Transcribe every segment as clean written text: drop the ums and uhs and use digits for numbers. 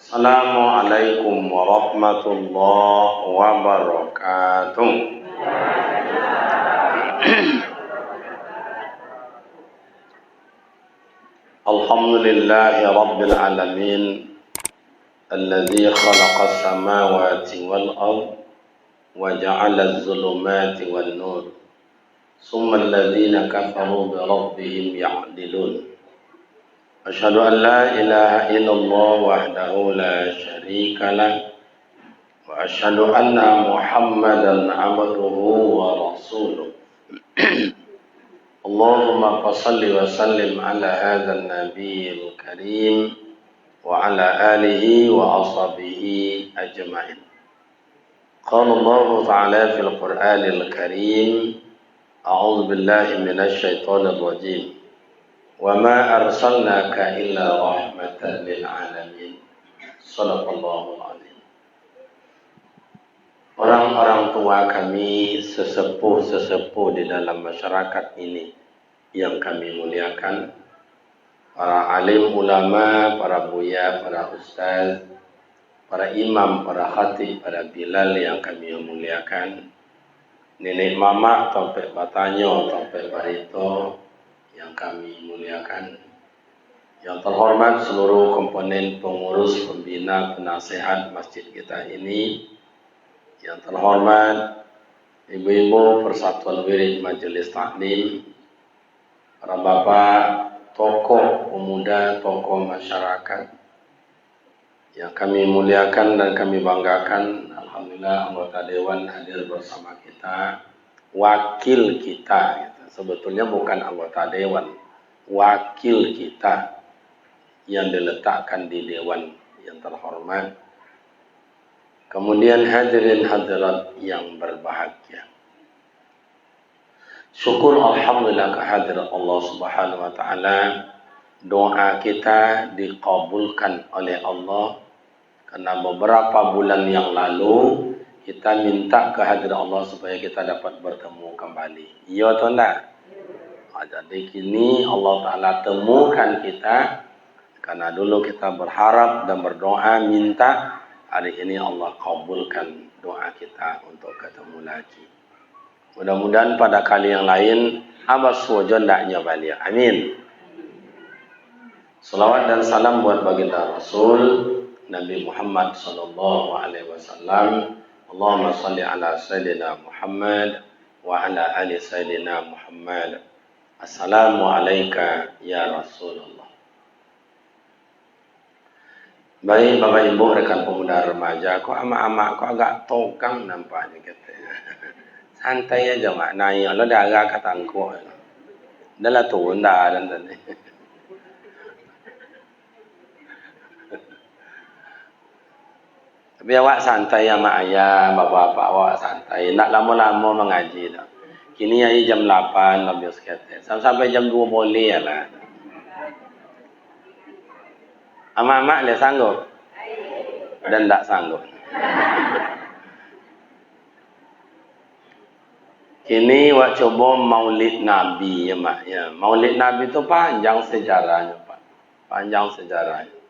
Assalamualaikum warahmatullahi wabarakatuh. Alhamdulillahi rabbil alamin alladzi khalaqas samawati wal ardh wa ja'ala adh-dhulumati wan nur summa alladhina kafaru bi rabbihim ya'dilun. Asyhadu an la ilaha illallah wahdahu la syarika lah wa asyhadu anna Muhammadan abduhu wa rasuluh. Allahumma salli wa sallim ala hadzal nabiyil karim wa ala alihi wa ashabihi ajma'in. Qala Allah ta'ala fil Qur'anil Karim, a'udzu billahi minasy syaithanir rajim. Wa ma arsalnaka illa rahmatan lil alamin. Shadaqallahul azim. Orang-orang tua kami, sesepuh-sesepuh di dalam masyarakat ini yang kami muliakan, para alim ulama, para buya, para ustaz, para imam, para khatib, para bilal yang kami muliakan, nenek mama, Taufik Batanyo, Taufik Barito yang kami muliakan, yang terhormat seluruh komponen pengurus, pembina, penasehat masjid kita ini, yang terhormat ibu-ibu Persatuan Wirid Majelis Taklim, para bapak, tokoh pemuda, tokoh masyarakat yang kami muliakan dan kami banggakan. Alhamdulillah anggota dewan hadir bersama kita, wakil kita. Sebetulnya bukan anggota dewan, wakil kita yang diletakkan di dewan yang terhormat. Kemudian hadirin hadirat yang berbahagia. Syukur alhamdulillah kehadirat Allah Subhanahu wa taala. Doa kita dikabulkan oleh Allah karena beberapa bulan yang lalu kita minta kehadirat Allah supaya kita dapat bertemu kembali. Iya atau enggak? Jadi kini Allah Ta'ala temukan kita karena dulu kita berharap dan berdoa minta. Hari ini Allah kabulkan doa kita untuk ketemu lagi. Mudah-mudahan pada kali yang lain abas wajon daknya balik. Amin. Salawat dan salam buat baginda Rasul Nabi Muhammad sallallahu alaihi wasallam. Allahumma salli ala sayyidina Muhammad wa ala ali sayyidina Muhammad. Assalamu alayka ya Rasulullah. Baik Bapak Ibu rekan pemuda remaja, kok amak-amak kok agak tokang nampaknya katanya. Santai aja mak, naik lo dah agak katangku. Dah lah turun dah dan tadi. Tapi awak santai sama ayah, bapak-bapak awak santai. Nak lama-lama mengaji dah. Kini ayah jam 8 lebih sekitar. Sampai jam 2 boleh lah. Amak-amak dia sanggup? Dan tak sanggup. Kini awak coba maulid Nabi ya mak. Ya. Maulid Nabi itu panjang sejarahnya Pak. Panjang sejarahnya.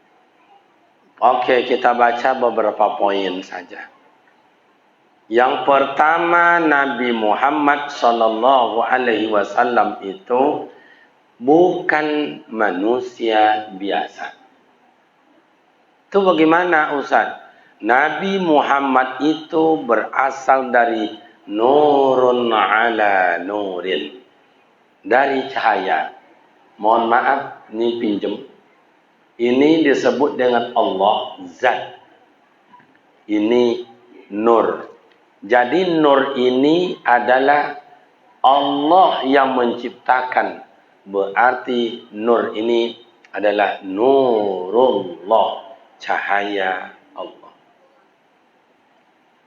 Okey, kita baca beberapa poin saja. Yang pertama, Nabi Muhammad sallallahu alaihi wasallam itu bukan manusia biasa. Itu bagaimana Ustaz? Nabi Muhammad itu berasal dari nurun ala nurin. Dari cahaya. Mohon maaf, ini pinjem. Ini disebut dengan Allah Zat. Ini nur. Jadi nur ini adalah Allah yang menciptakan. Berarti nur ini adalah nurullah. Cahaya Allah.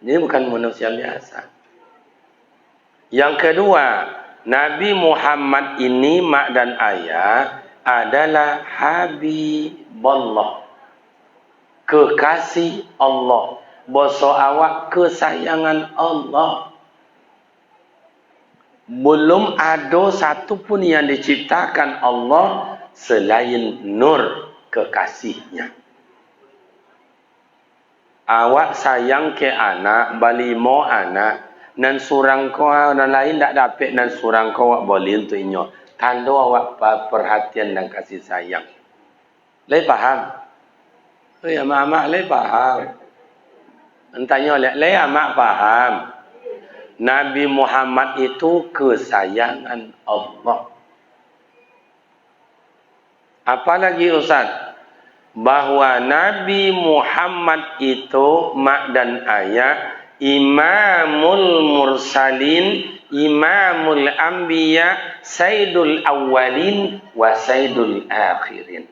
Ini bukan manusia biasa. Yang kedua, Nabi Muhammad ini mak dan ayah adalah Habibullah, kekasih Allah. Boso awak kesayangan Allah. Belum ada satu pun yang diciptakan Allah selain nur kekasihnya. Awak sayang ke anak, balimo anak, nan surang kau orang lain tak dapat nan surang kau awak boleh untuk inyo. Tanda awak perhatian dan kasih sayang. Lei paham? Oh ya mak lei paham. Entahnya lei amak paham. Nabi Muhammad itu kesayangan Allah. Apalagi Ustaz? Bahwa Nabi Muhammad itu mak dan ayah imamul mursalin, imamul anbiya, sayyidul awwalin wa sayyidul akhirin.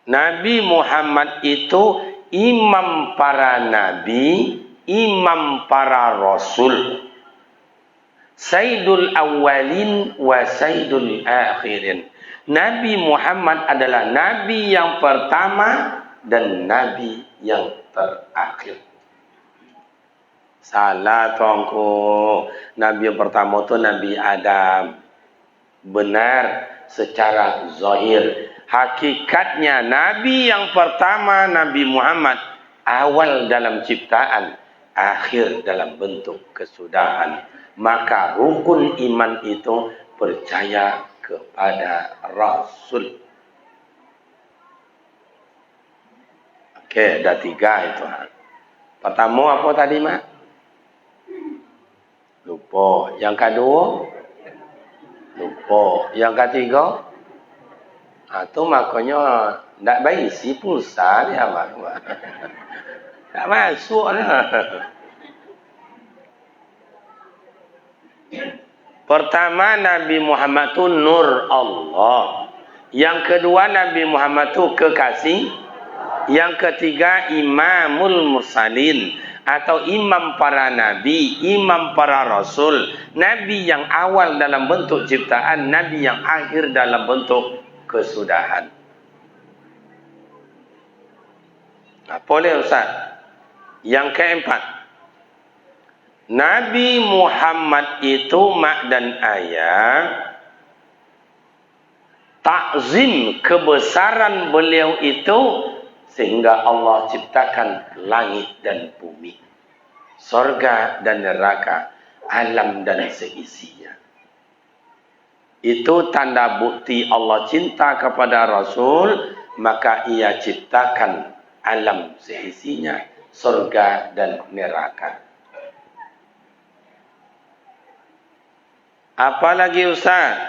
Nabi Muhammad itu imam para nabi, imam para rasul, sayyidul awwalin wa sayyidul akhirin. Nabi Muhammad adalah Nabi yang pertama dan Nabi yang terakhir. Salah tuanku. Nabi yang pertama itu Nabi Adam. Benar secara zahir. Hakikatnya Nabi yang pertama Nabi Muhammad. Awal dalam ciptaan. Akhir dalam bentuk kesudahan. Maka rukun iman itu percaya kepada Rasul. Okey, dah 3 itu. Pertama apa tadi, Mak? Lupa. Yang kedua? Lupa. Yang ketiga? Itu makanya tak baik isi pulsa dia, Mak. Tak masuk dah. Pertama, Nabi Muhammad itu nur Allah. Yang kedua, Nabi Muhammad itu kekasih. Yang ketiga, imamul mursalin. Atau imam para nabi, imam para rasul. Nabi yang awal dalam bentuk ciptaan, Nabi yang akhir dalam bentuk kesudahan. Boleh Ustaz? Yang keempat, Nabi Muhammad itu mak dan ayah, takzim kebesaran beliau itu sehingga Allah ciptakan langit dan bumi, surga dan neraka, alam dan seisinya. Itu tanda bukti Allah cinta kepada Rasul, maka ia ciptakan alam seisinya, surga dan neraka. Apalagi Ustaz?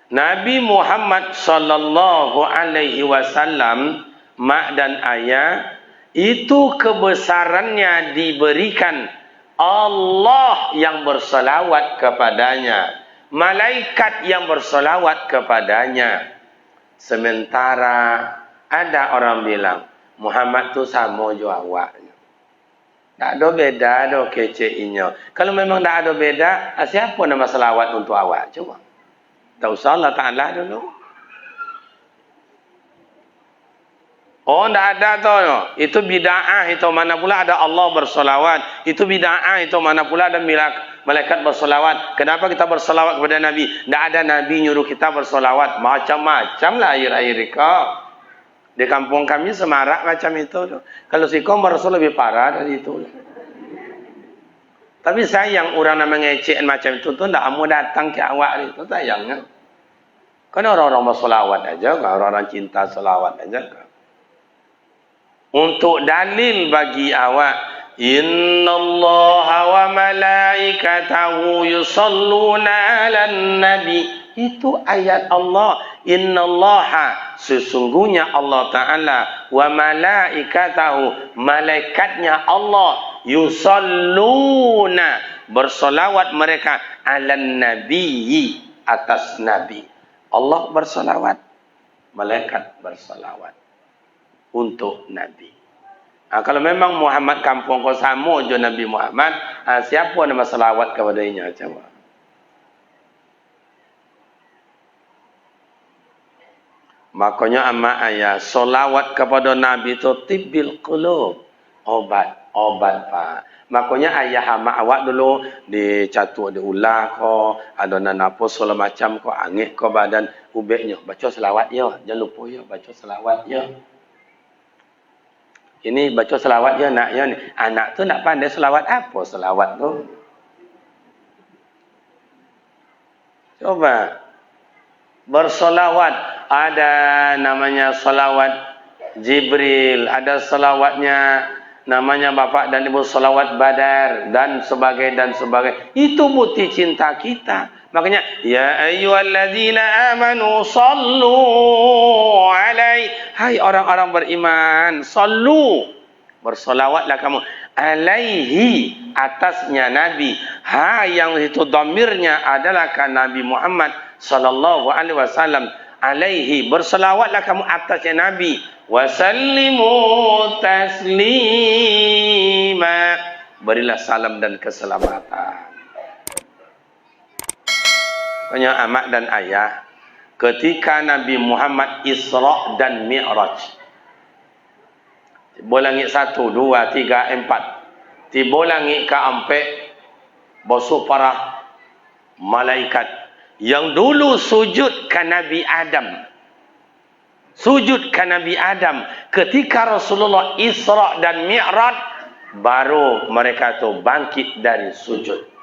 Nabi Muhammad sallallahu alaihi wasallam mak dan ayah itu kebesarannya diberikan Allah yang berselawat kepadanya, malaikat yang berselawat kepadanya. Sementara ada orang bilang Muhammad tu sama jo awak. Tak ada beda, ada keceinya. Kalau memang tak ada beda, siapa nama selawat untuk awak? Coba. Tak usah Allah Ta'ala dulu. Oh, tak ada tu. Itu bida'ah. Itu mana pula ada Allah bersolawat. Itu bida'ah. Itu mana pula ada malaikat bersolawat. Kenapa kita bersolawat kepada Nabi? Tak ada Nabi nyuruh kita bersolawat. Macam-macam lah air-air kau. Di kampung kami semarak macam itu. Kalau si kau Rasul lebih parah dari itu. Tapi sayang orang yang mengecek macam itu tu tak mau datang ke awak itu, sayangnya. Kan orang-orang bersolawat aja, orang-orang cinta solawat aja. Untuk dalil bagi awak, innallaha wa malaikatahu yusalluna 'alan nabi. Itu ayat Allah. Innallaha, sesungguhnya Allah Ta'ala, wa malaikatahu, malaikatnya Allah, yusalluna, bersolawat mereka, 'alan nabi, atas nabi. Allah bersolawat, malaikat bersolawat untuk nabi. Kalau memang Muhammad kampung kau sama je Nabi Muhammad, siapa nama selawat kepadanya? Coba. Makanya amma ayat solawat kepada Nabi itu tibbil qulub, obat Pak. Makanya ayah hama awak dulu dicatuk diulah ko, ada apa segala macam ko, angin ko badan ubeknya, baca selawat ya, jangan lupa ya baca selawat ya. Ini baca selawat je nak ni. Anak tu nak pandai selawat apa selawat tu? Coba bersolawat, ada namanya solawat Jibril, ada solawatnya namanya Bapak dan Ibu solawat Badar dan sebagainya. Itu bukti cinta kita. Makanya ya ayyuhallazina amanu sallu alaihi, hai orang-orang beriman, sallu, bersolawatlah kamu alaihi, atasnya Nabi. Ha, yang itu dhamirnya adalah kan Nabi Muhammad sallallahu alaihi wasallam. Alaihi, berselawatlah kamu atasnya Nabi. Wasallimu taslima, berilah salam dan keselamatan. Makanya amak dan ayah, ketika Nabi Muhammad Isra dan Mi'raj, tiba langit 1, 2, 3, 4, tiba langit keempat, basuh para malaikat yang dulu sujud ke Nabi Adam. Sujud ke Nabi Adam. Ketika Rasulullah Isra dan Mi'raj, baru mereka tu bangkit dari sujud.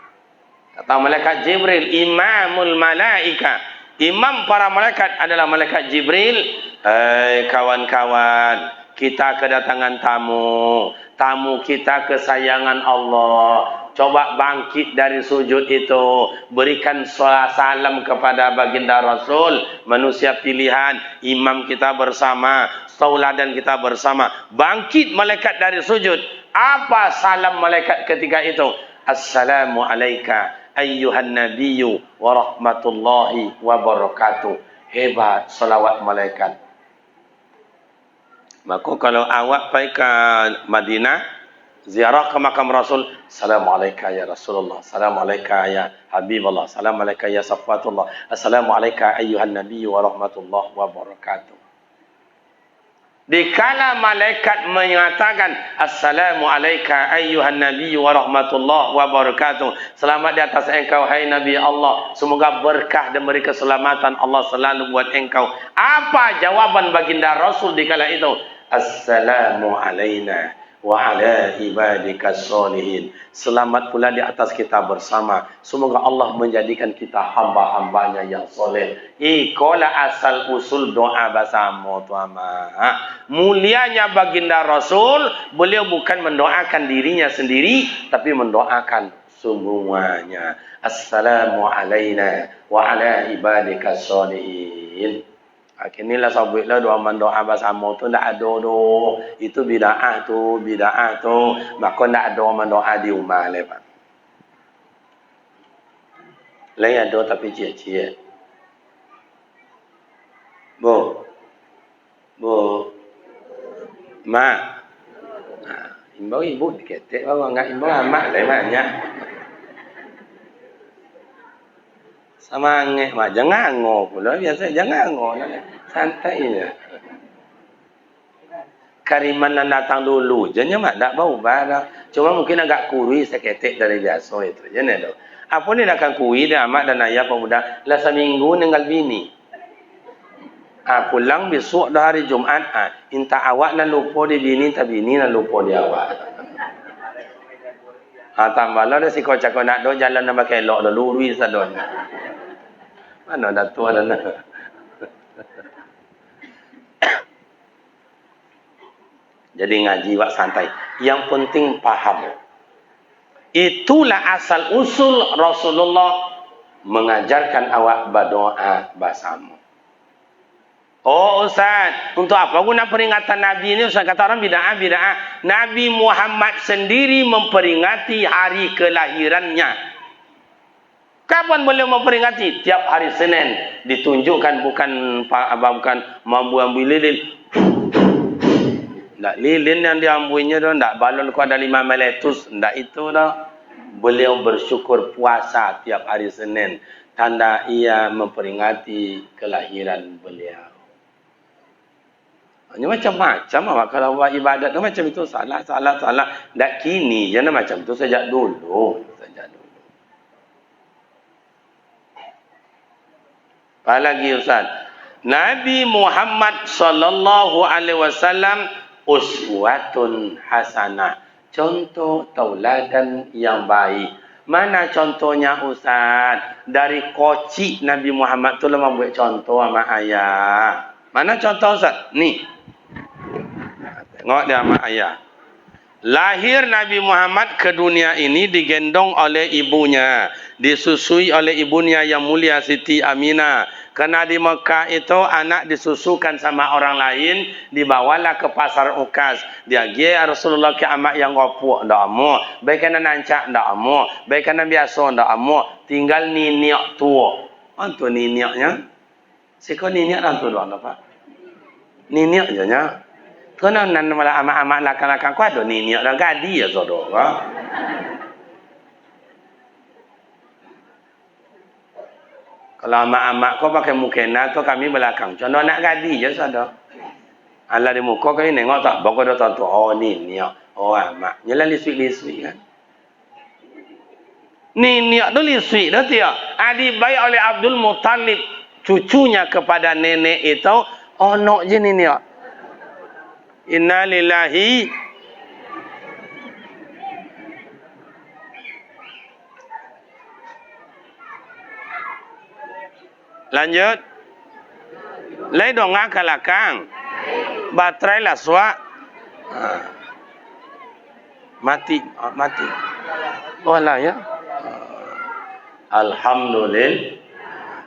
Kata malaikat Jibril, imamul malaika, imam para malaikat adalah malaikat Jibril. Hai kawan-kawan, kita kedatangan tamu. Tamu kita kesayangan Allah. Coba bangkit dari sujud itu, berikan salam kepada baginda Rasul, manusia pilihan, imam kita bersama, tauladan kita bersama. Bangkit malaikat dari sujud. Apa salam malaikat ketika itu? Assalamu alayka ayyuhan nabiyyu wa rahmatullahi wa barakatuh. Hebat salawat malaikat. Maka kalau awak pergi ke Madinah, ziarah ke makam Rasul, Assalamualaikum ya Rasulullah, Assalamualaikum ya Habibullah, Assalamualaikum ya Safatullah, Assalamualaikum ayyuhan nabiyyu wa rahmatullahi wa barakatuh. Dikala malaikat mengatakan Assalamualaikum ayyuhan nabiyyu wa rahmatullahi wa barakatuh, selamat di atas engkau hai Nabi Allah, semoga berkah dan beri keselamatan Allah selalu buat engkau. Apa jawaban baginda Rasul dikala itu? Assalamu alaina wa ala ibadikas solihin. Selamat pula di atas kita bersama. Semoga Allah menjadikan kita hamba-hambanya yang soleh. Ikola asal usul doa bersama tuama. Mulianya baginda Rasul, beliau bukan mendoakan dirinya sendiri, tapi mendoakan semuanya. Assalamu alaina wa ala ibadikas solihin. Kinilah sabitlah doa mendoa bersama tu tak ada tu. Itu bid'ah tu, maka tak ada mendoa di rumah lepas. Lain ada tapi cie-cie. Bu. Mak. Imbau ibu diketek bawa enggak imbau amak lain banyak. Sama ngek mak jangan ngo pula biasa jangan ngo santai je. Kariman yang datang dulu je nya mak tak bau dah. Cuma mungkin agak kurui seketek dari biasa itu je ne do. Apa ni nak kui dah mak dan ayah pemuda lah seminggu ninggal bini. Pulang besok dah hari Jumaat. Inta awak nak lupa di bini, tak bini nak lupa di awak. Tambahlah dah si kocak nak do jalan nak pakai elok dah lurui sadon. Mana dah tua dah nak. Jadi ngaji wak santai. Yang penting paham. Itulah asal usul Rasulullah mengajarkan awak berdoa bersama. Oh Ustaz, untuk apa guna peringatan Nabi ini? Ustaz kata orang bid'ah. Nabi Muhammad sendiri memperingati hari kelahirannya. Kapan beliau memperingati? Tiap hari Senin. Ditunjukkan bukan mambu-ambu lilin. Tak lilin yang diambuinya tu, tak balon ku ada 5 meletus. Tak itu dah. Beliau bersyukur puasa tiap hari Senin. Tanda ia memperingati kelahiran beliau. Hanya macam-macam awak kalau buat ibadat tu macam itu salah. Tak kini je macam tu sejak dulu. Apalagi Ustaz, Nabi Muhammad sallallahu alaihi wasallam uswatun hasanah. Contoh tauladan yang baik. Mana contohnya Ustaz? Dari kocik Nabi Muhammad tu lah membuat contoh sama ayah. Mana contoh Ustaz? Ni. Tengok dia sama ayah. Lahir Nabi Muhammad ke dunia ini digendong oleh ibunya, disusui oleh ibunya yang mulia Siti Aminah. Karena di Mekah itu anak disusukan sama orang lain, dibawalah ke pasar Ukas. Dia ya Rasulullah ke amak yang kopuk, ndak amo. Baik kena nancak, ndak amo. Baik kena biasa, ndak amo. Tinggal niniak tua. Antu niniaknya? Siko niniak antu doang apa? Niniak je nya. Kena nan malah amak-amak lakang-lakang ku ada niniak dah gadi ya saudara. Kalau amak-amak kau pakai mukena tu kami belakang. Contoh nak gadi je saudara. Ala di muka kau nengok tak bako dah tahu oh niniak. Oh amak. Nyalah lisui-lisui kan. Niniak tu lisui dah dia. Dibaik oleh Abdul Muttalib cucunya kepada nenek itu ono je niniak. Inna lillahi lanjut. Lai dongak ke belakang. Baterai lah suak. Mati. Mati. Oh lah ya. Alhamdulillah.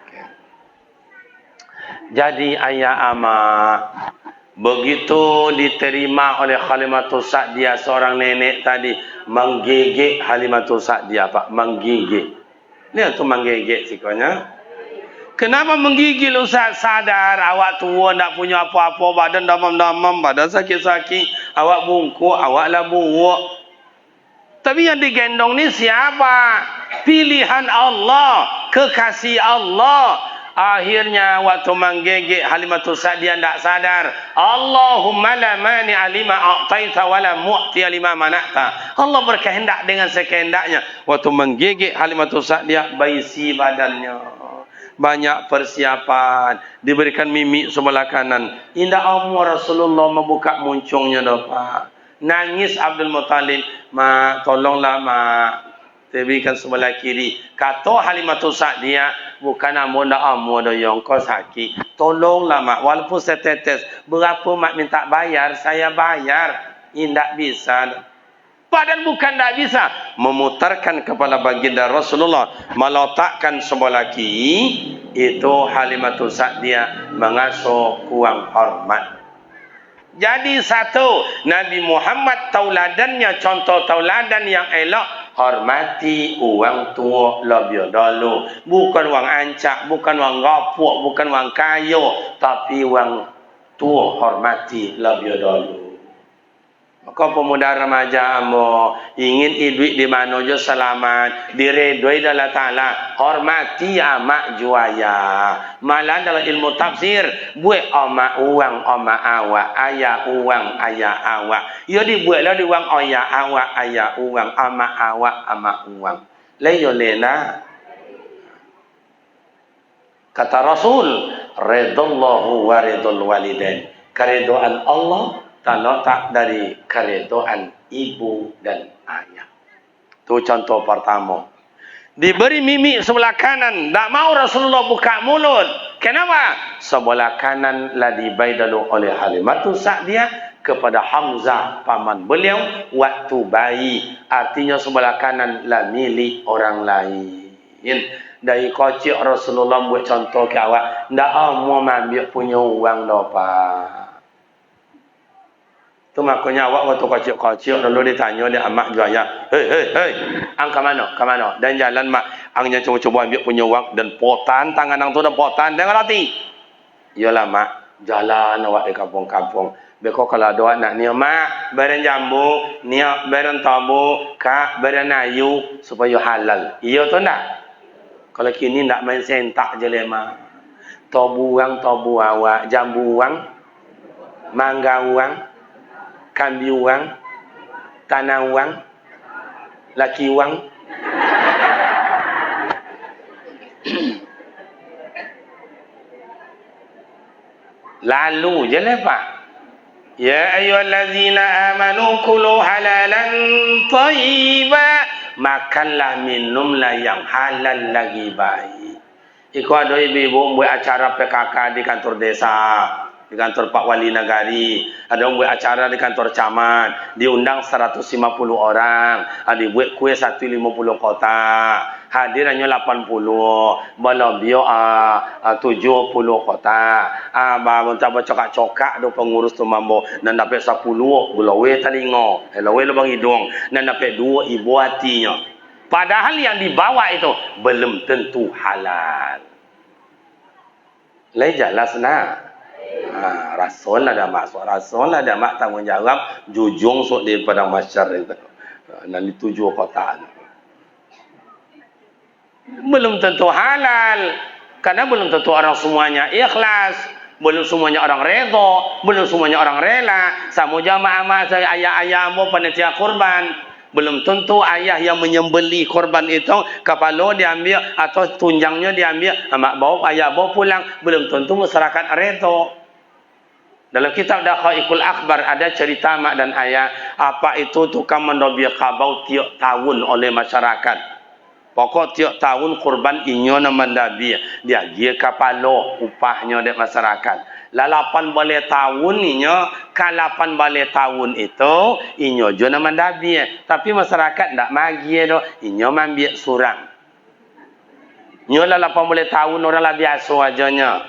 Okay. Jadi ayah amak begitu diterima oleh Halimatul Sa'diyah seorang nenek tadi menggigit Halimatul Sa'diyah Pak, menggigit. Ni tu menggigit sikonya. Kenapa menggigil Ustaz? Sadar awak tua tak punya apa-apa, badan damam-damam, badan sakit-sakit, awak bungkuk, awak lah buruk. Tapi yang digendong ni siapa? Pilihan Allah, kekasih Allah. Akhirnya waktu menggigit Halimatul Sa'diyah tak sadar. Allahumma la mani alima a'taita wa la mu'ti lima mana'ta. Allah berkehendak dengan sekehendaknya. Waktu menggigit Halimatul Sa'diyah baisi badannya. Banyak persiapan, diberikan mimik sebelah kanan. Indah Allah Rasulullah membuka muncungnya dah Pak. Nangis Abdul Muttalib, mak tolonglah mak, diberikan sebelah kiri. Kata Halimatul Sa'diyah, bukan amun dah amun dah yang kau sakit. Tolonglah mak, walaupun setetes, berapa mak minta bayar, saya bayar. Indah bisa. Padahal bukan tak bisa memutarkan kepala baginda Rasulullah, meletakkan sebelah kiri, itu Halimatul Sa'diyah mengasuh kuang hormat. Jadi satu, Nabi Muhammad tauladannya, contoh tauladan yang elok, hormati orang tua lebih dahulu. Bukan orang ancak, bukan orang gapuk, bukan orang kayu, tapi orang tua hormati lebih dahulu. Maka pemuda remaja ambo ingin hidup di mana je selamat, diredoi Allah Ta'ala, hormati amak juaya. Malah dalam ilmu tafsir, buat amak uang amak awak, ayah uang ayah awak. Ia dibuatlah di uang ayah awak, ayah uang, amak awak, amak uang. Leyo lena. Kata Rasul, redallahu wa ridul walidain. Keridhaan Allah tak dari keridhaan ibu dan ayah. Itu contoh pertama. Diberi mimik sebelah kanan, tak mau Rasulullah buka mulut. Kenapa? Sebelah kanan lah dibaidalu oleh Halimatul Sa'diyah kepada Hamzah paman beliau waktu bayi. Artinya sebelah kanan lah milik orang lain. Dari kocik Rasulullah buat contoh ke awak, tak mau ambil punya uang dah Pak. Tu makanya awak waktu kocik-kocik lalu ditanya dia amak juaya. Hei, ang ke mana? Ke mana? Dan jalan mak, angnya cuba-cuba ambil punya uang dan potan tangan ang tu dan potan dengan roti. Iyalah mak, jalan awak di kampung-kampung. Beko kalau doa nak niat mak, beren jambu, niat beren tabu, kak beren ayu supaya halal. Iya tu ndak? Kalau kini ndak main sentak je le mak. Tabu awak, jambu uang, mangga uang, kambi uang, tanah uang, laki uang. Lalu je lah Pak. Ya ayyuhallazina amanu kulu halalan thayyiba, makanlah minumlah yang halal lagi baik. Iku ada ibu-ibu buat acara PKK di kantor desa, di kantor Pak Wali Nagari, ada buat acara di kantor camat, diundang 150 orang, ada buat kue 150 kotak, hadir hanya 80, belum 70 kotak. Ba mencoba cokak-cokak do pengurus tu mambo, dan dapat 10 gulawe talingo, lawe lubang hidung, dan dapat 2 ibu hatinya. Padahal yang dibawa itu belum tentu halal. Lai jelas nak. Rasul ada maksud, Rasul ada mak tanggungjawab jujung sok di padang mahsyar itu. Dan di 7 kota. Belum tentu halal. Karena belum tentu orang semuanya ikhlas. Belum semuanya orang redha, belum semuanya orang rela. Sama jamaah saya ayah-ayahmu panitia kurban. Belum tentu ayah yang menyembelih korban itu kepala diambil atau tunjangnya diambil, mak bawa ayah bawa pulang, belum tentu masyarakat redha. Dalam kitab Daqaiqul Akhbar ada cerita mak dan ayah apa itu tukang mendobi kabau tiap tahun oleh masyarakat. Pokok tiap tahun korban inyo na mendabi dia kepala upahnya dari masyarakat. Lalapan balik tahun inyo, kalapan balik tahun itu inyo jo na mandabi. Tapi masyarakat ndak magi do, inyo mambiak surang. Inyo lalapan balik tahun orang lah biasa ajanya.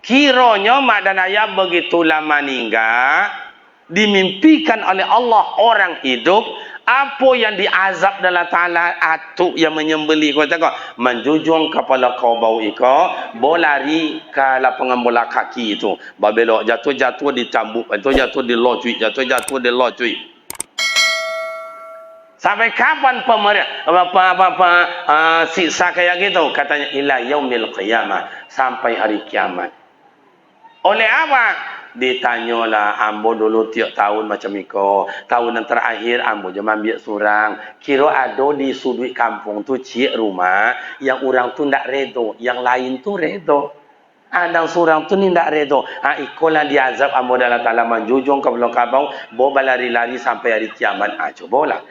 Kiranya mak dan ayah begitu lama meninggal, dimimpikan oleh Allah orang hidup, apa yang diazab dalam Ta'ala atuk yang menyembelih kata kau menjujung kepala kau bau iko bolari ke lapangan bola kaki itu babelok jatuh dicambuk jatuh dilocui jatuh dilocui sampai kapan siksa kayak gitu katanya ila yaumil qiyamah sampai hari kiamat. Oleh apa? Ditanyalah ambo dulu tiap tahun macam iko. Tahun yang terakhir ambo je ambil surang. Kira ada di sudut kampung tu cik rumah yang orang tu ndak redo, yang lain tu redo. Ada surang tu ni ndak redo. Ikolah diazab ambo dalam Ta'ala menjujung ke belakang kabau, bawa lari-lari sampai hari kiamat. Cobalah.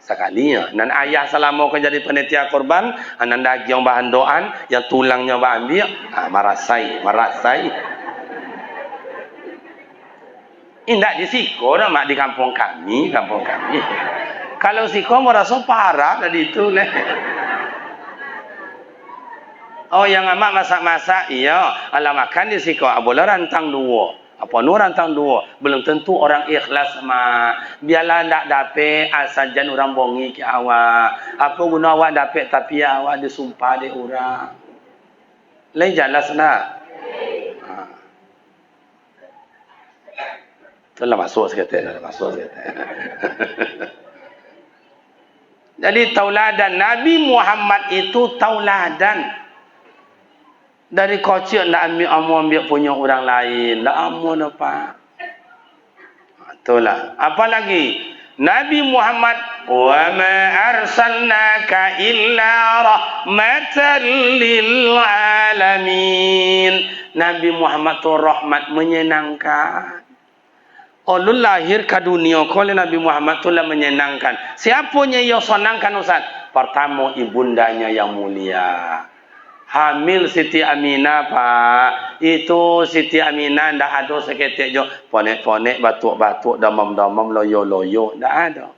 Sekalinya nan ayah selama kau jadi panitia korban, nan daging bahan doan, yang tulangnya bah ambil, marasai. Indak di siko mak di kampung kami. Kalau siko merasa parah tadi itu leh. Oh yang amak masak-masak iya, ala makan di siko boleh rantang 2. Apa nu rantang 2? Belum tentu orang ikhlas mak. Biarlah ndak dapat asajan orang bongi ke awak. Apa guna awak dapat tapi awak disumpah de orang. Lain jelas nak. Itulah masuk sekata. Jadi tauladan Nabi Muhammad itu tauladan. Dari kecil ndak ambil punya orang lain, ndak amun apa. Itulah. Apalagi Nabi Muhammad wa ma arsalnaka illa rahmatan lil alamin. Nabi Muhammad tu rahmat menyenangkan. Ulul lahir ke dunia oleh Nabi Muhammad itulah menyenangkan. Siapanya yang senangkan Ustaz? Pertama ibundanya yang mulia. Hamil Siti Aminah Pak. Itu Siti Aminah ndak ada seketik jo ponek-ponek batuk-batuk damam-damam loyo-loyo ndak ada.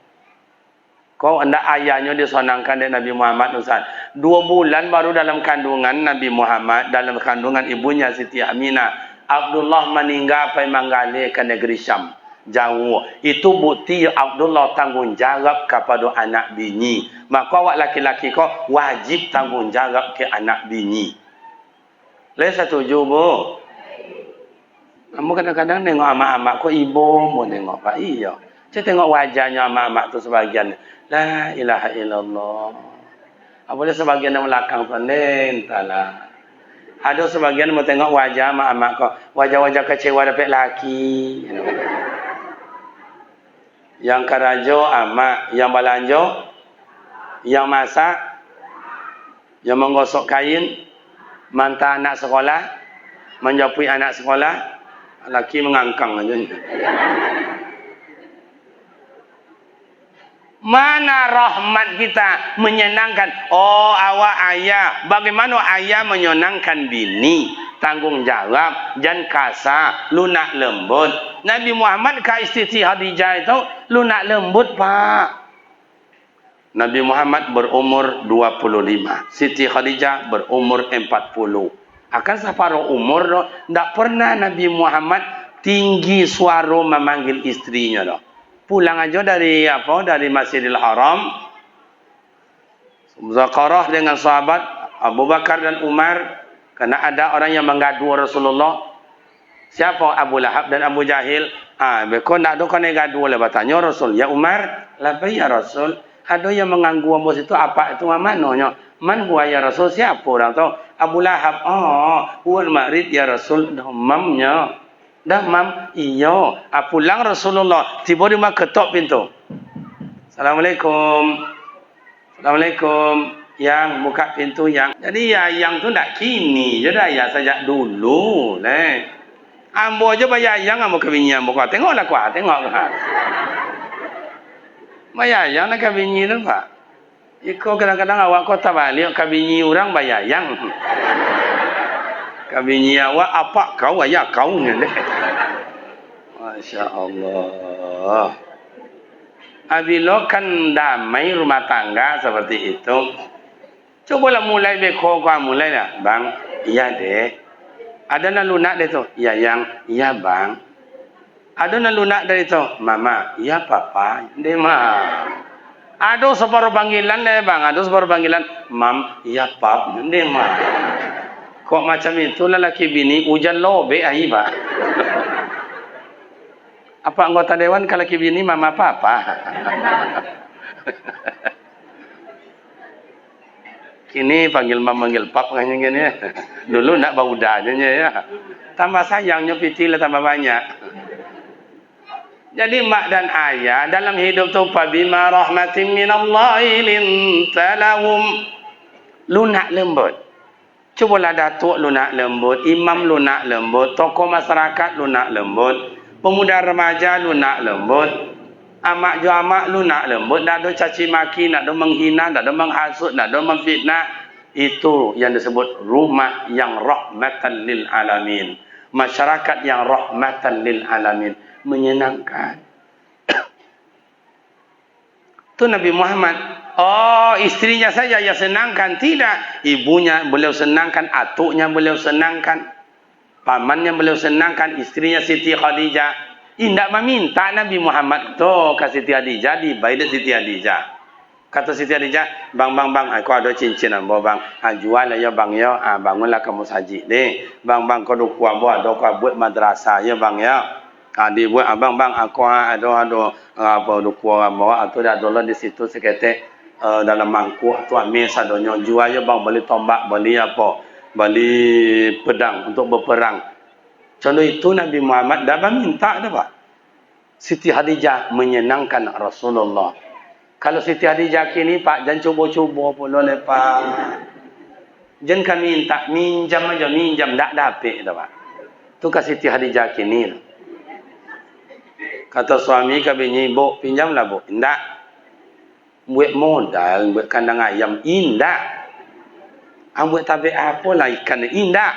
Kau ndak ayahnya disenangkan dari Nabi Muhammad Ustaz. 2 bulan baru dalam kandungan Nabi Muhammad, dalam kandungan ibunya Siti Aminah. Abdullah meninggal pergi manggali ke negeri Syam. Jauh. Itu bukti Abdullah tanggung jawab kepada anak bini. Maka awak laki-laki kau wajib tanggung jawab ke anak bini. Leh setuju bu? Kamu kadang-kadang tengok amak-amak kau ibu mau tengok pak iya. Saya tengok wajahnya amak-amak tu sebagian. La ilaha illallah. Apabila sebagian yang belakang tu entahlah. Ada sebagian mau tengok wajah amak-amak kau. Wajah-wajah kecewa dapat laki. Yang karajo amak, yang balanjo, yang masak, yang menggosok kain, manta anak sekolah, menjapui anak sekolah, Laki mengangkang aja. Mana rahmat kita menyenangkan? Oh, awak ayah. Bagaimana ayah menyenangkan bini? Tanggung jawab, jangan kasar, lunak lembut. Nabi Muhammad ke istri Khadijah itu lunak lembut, Pak. Nabi Muhammad berumur 25. Siti Khadijah berumur 40. Akan separuh umur, tak pernah Nabi Muhammad tinggi suara memanggil istrinya. Pulang aja dari Masjidil Haram, muzakarah dengan sahabat Abu Bakar dan Umar, karena ada orang yang menggadu Rasulullah. Siapa? Abu Lahab dan Abu Jahil. Mereka nak ada kan gaduh oleh bertanya Rasul, ya Umar, labai ya Rasul, ada yang mengganggu bos itu apa itu mananya? Man huwa ya Rasul, siapa orang tu? Abu Lahab. Huwa marid ya Rasul, mamnya. Dah mam, iya. Pulang Rasulullah, tiba-tiba ketok pintu. Assalamualaikum. Assalamualaikum. Yang buka pintu yang. Jadi yang tu tak kini, jadi ya sejak dulu. Ambo aja bayar yang ambo kebinyi ambo kau. Tengoklah kuat, tengok. Bayar yang nak kebinyi tu Pak. Iko kadang-kadang awak kau tak balik kebinyi orang bayar yang. Kebinyi awak apa kau ayah kau ni. Masya Allah. Bila kan damai rumah tangga seperti itu, cobalah mulai beko kau mulai lah, bang. Iya deh. Ada nak lunak dari tu? Iya yang, iya bang. Ada nak lunak dari tu? Mama, iya papa. Deh mah. Ada separuh panggilan deh bang. Ada separuh panggilan, mam, iya pap. Deh mah. Kok macam itu lelaki bini hujan lobe ahi pak. Apa anggota dewan kalau lelaki bini mama papa? Kini panggil mam panggil pap kayaknya gini. Dulu nak bau dadanya ya. Tambah sayangnya pitilah tambah banyak. Jadi mak dan ayah dalam hidup tu fabima rahmatin minallahi lintalahum, lunak lembut. Cubalah datuk lunak lembut, imam lunak lembut, tokoh masyarakat lunak lembut, pemuda remaja lunak lembut, amak jo amak lunak lembut, tak ada caci maki, tak ada menghina, tak ada menghasut, tak ada memfitnah. Itu yang disebut rumah yang rahmatan lil alamin. Masyarakat yang rahmatan lil alamin, menyenangkan. Tu Nabi Muhammad. Oh, istrinya saja yang senangkan. Tidak. Ibunya beliau senangkan, atuknya beliau senangkan, pamannya beliau senangkan, istrinya Siti Khadijah. Tidak meminta Nabi Muhammad tu ke Siti Khadijah, dibayar Siti Khadijah. Kata Siti Khadijah, bang, aku ada cincin ambo bang. Jual ya bang ya, bangunlah kamu saji deh. Bang, kau duku ambo ada kau buat madrasah ya bang ya. Dibuat abang aku ada apa duku ambo atau dah dolar di situ seketek. Dalam mangkuk tu ambil sadonyo jual ya bang, beli tombak, beli apa, beli pedang untuk berperang. Contoh itu Nabi Muhammad dah minta dah pak. Siti Khadijah menyenangkan Rasulullah. Kalau Siti Khadijah kini pak jangan cuba-cuba pula le pak. Jangan kami minta minjam aja, minjam tak dapat dah pak. Tu ke Siti Khadijah kini. Kata suami ke bini, "Bu, pinjamlah bu." Tidak. Buat modal, buat kandang ayam, indah. Buat tabi apa lah ikan, indah.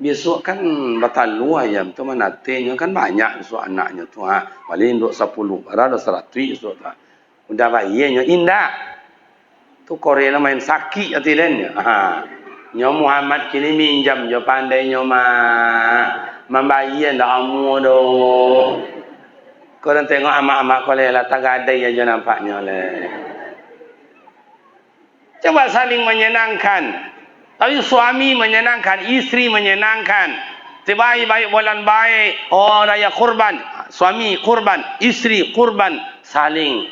Besok kan batalu ayam tu mana tehnya kan banyak besok anaknya tu paling duk 10 barang 100 besok tu. Udah bayinya indah. Tu Korea main sakit hati dan Nyo Muhammad kini minjam jo pandai nyo membayar dah amu do. Korang tengok amak-amak kau lah tak ada aja nampaknya le. Coba saling menyenangkan. Tapi suami menyenangkan, istri menyenangkan. Baik-baik bulan baik. Oh raya kurban, suami kurban, istri kurban, saling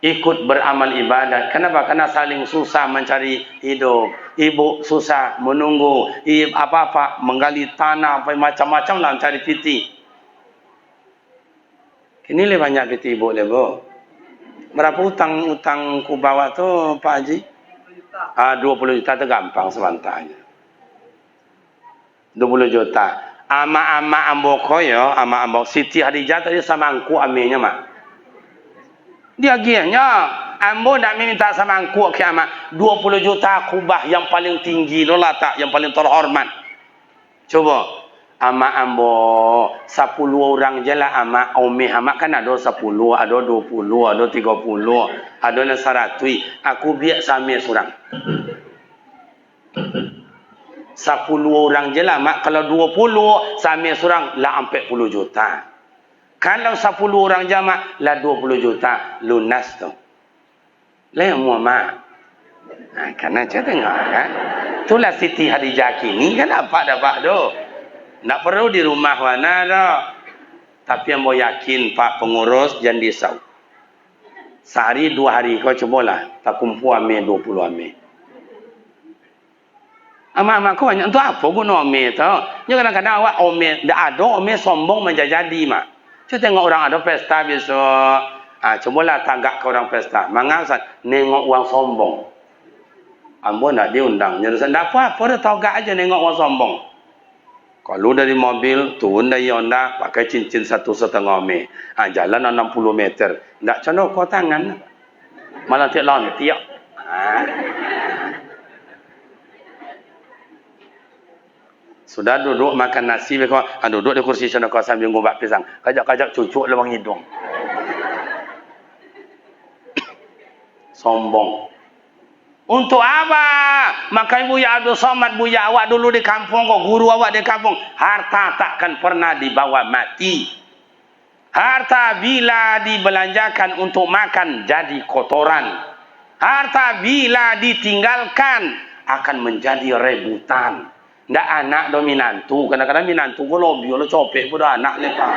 ikut beramal ibadat. Kenapa? Karena saling susah mencari hidup. Ibu susah menunggu, apa-apa menggali tanah, apa macam-macam lah mencari piti. Ini le banyak piti ibu le bu. Berapa utang ku bawa tu Pak Haji? 20 juta tu gampang sebentarnya. 20 juta. Ama ambo koyo, ama ambo Siti Hadijah tadi sama angku aminnya mak. Dia gianya, ambo nak minta sama angku ke ama 20 juta kubah yang paling tinggi loh tak, yang paling terhormat. Coba, ama ambo 10 orang je lah ama ome ama kan ada 10, ada 20, ada 30, ada 100. Aku biar sambil seorang. 10 orang je lah mak, kalau 20 sambil seorang lah 40 juta. Kalau 10 orang je mak lah 20 juta lunas tu. Lah yang mua mak. Karena saya tengok kan. Itulah Siti Hadijah kini kan apa dapat tu. Tak perlu di rumah mana dah. Tapi yang mau yakin Pak Pengurus jangan risau. Sehari 2 hari kau cubalah tak kumpul ame 20 ame. Ama-ama kau banyak tu apa guna ome tu? Dia kadang-kadang awak ome, dah ada ome sombong menjadi mak. Cuba tengok orang ada pesta besok. Cubalah tagak ke orang pesta. Mangasa nengok orang sombong. Ambo nak diundang. Jadi tak apa dah tagak aja nengok orang sombong. Kalau dari mobil turun dari Honda pakai cincin 1,5 me. Jalan 60 meter. Tak cano kau tangan. Malah tiap lontiak. Sudah duduk makan nasi, duduk di kursi sana kau sambil ngubak pisang. Kajak-kajak cucuk lubang hidung. Sombong. Untuk apa? Makanya Buya Abdul Somad, Buya awak dulu di kampung kok, guru awak di kampung. Harta takkan pernah dibawa mati. Harta bila dibelanjakan untuk makan jadi kotoran. Harta bila ditinggalkan akan menjadi rebutan. Ndak anak dominantu, kadang-kadang minantu ko lobby lo copek pun dah anak ni pak.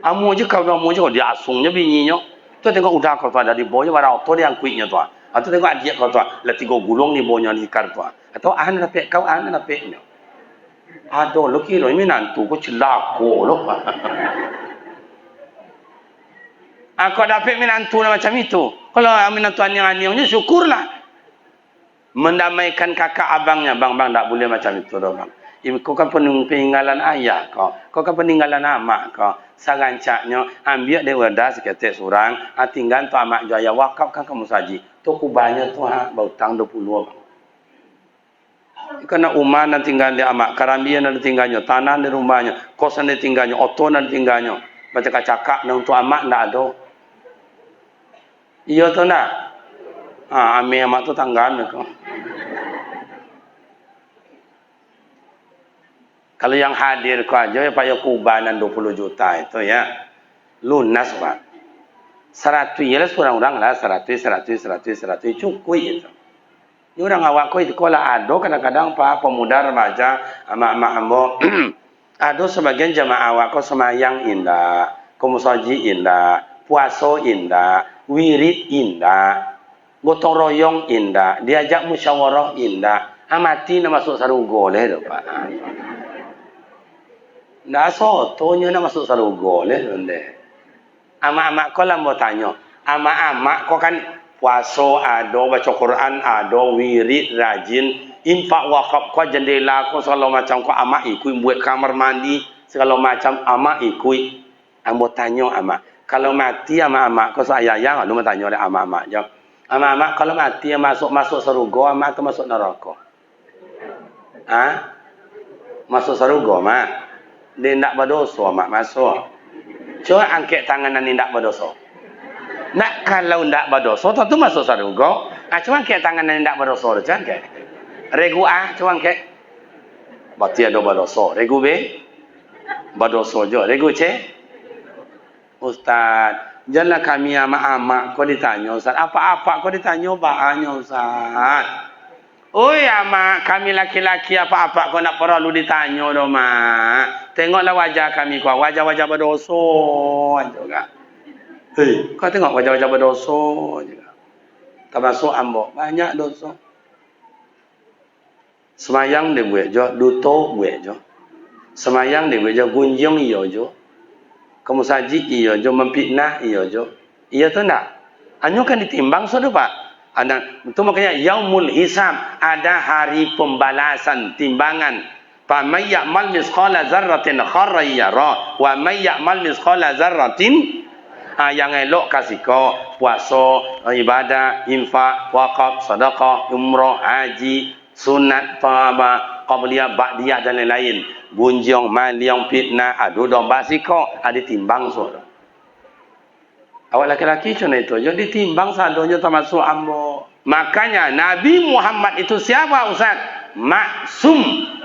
Amu je kau dia asungnya bininya. Tu tengok udah kau tu ada di bawah barang auto dia angkuitnya tu. Atau tengok adik kau tu, lah 3 gulung ni bawahnya di kar tu. Atau anak napek kau anak napeknya. Aduh lo kira minantu ko celako lo pak. Aku dapat minantu macam itu. Kalau minantu anyang-anyangnya syukurlah. Mendamaikan kakak abangnya, bang tak boleh macam itu dah bang. Kau kan peninggalan ayah kau kan peninggalan amak kau. Sarancaknya ambil dia wadah seketik surang, tinggal tu amak jaya wakaf kan kamu saji. Tu kubahnya tu bautang 20 bang. Karena umah nanti tinggal di amak, karambian nanti tinggalnya, tanah di rumahnya, kosan nanti tinggalnya, oto nanti tinggalnya. Baca cakap dan untuk amak ndak ada. Iya tu nak. Ame amak tu tanggan kau. Kalau yang hadir kau aja ya payah kubanan 20 juta itu ya. Lunas Pak. 100 ya lah seorang-orang lah 100 cukup itu. Ini orang awak kau itu kalau ada kadang-kadang Pak pemuda remaja amak-amak ambo ada sebagian jamaah awak kau semayang indah, kumusaji indah, puasa indah, wirid indah. Gotong royong indah, diajak musyawarah indah, mati nak masuk sarugo leh tu Pak. Ndak sotonya nak masuk sarugo leh donde. Amak-amak kau lah mau tanya, amak-amak kau kan puasa ada, baca Quran ada, wirid rajin, infak wakaf kau jendela kau segala macam kau amak ikut buat kamar mandi segala macam amak ikut. Ambo tanya amak, kalau mati amak-amak kau sayang, anu mau tanya oleh amak-amak je. Amak-amak kalau mati masuk surga, amak atau masuk neraka? Masuk surga, mak. Dia tidak berdosa, mak masuk. Coba angkat tangan dan tidak berdosa. Nak kalau tidak berdosa, tentu masuk surga. Coba angkat tangan dan tidak berdosa, coba angkat. Regu A, coba angkat. Berarti ada berdosa. Regu B, berdosa je. Regu C, Ustaz. Janganlah kami amak-amak kau ditanya Ustaz. Apa-apa kau ditanya bahannya Ustaz. Oi amak, kami laki-laki apa-apa kau nak perlu ditanya dah mak. Tengoklah wajah kami kau, wajah-wajah berdosa juga. Hei, kau tengok wajah-wajah berdosa juga. Termasuk ambo, banyak dosa. Semayang dia buat je, duto buat je. Semayang dia buat je, gunjung iyo je. Kamu saji iya jo, memfitnah iya jo. Iya tu enggak? Hanya kan ditimbang sudah Pak. Ada itu makanya yaumul hisab, ada hari pembalasan, timbangan. Fa may ya'mal misqala dzarratin khairan yara wa may ya'mal misqala dzarratin yang elok kasiko puasa, ibadah, infak, wakaf, sedekah, umrah, haji, sunat, qabliyah, ba'diyah dan lain-lain. Bunjong, maliang, fitnah, adu domba siko, ada timbang so. Awak laki-laki macam itu, jadi timbang sadonya termasuk ambo. Makanya Nabi Muhammad itu siapa Ustaz? Maksum,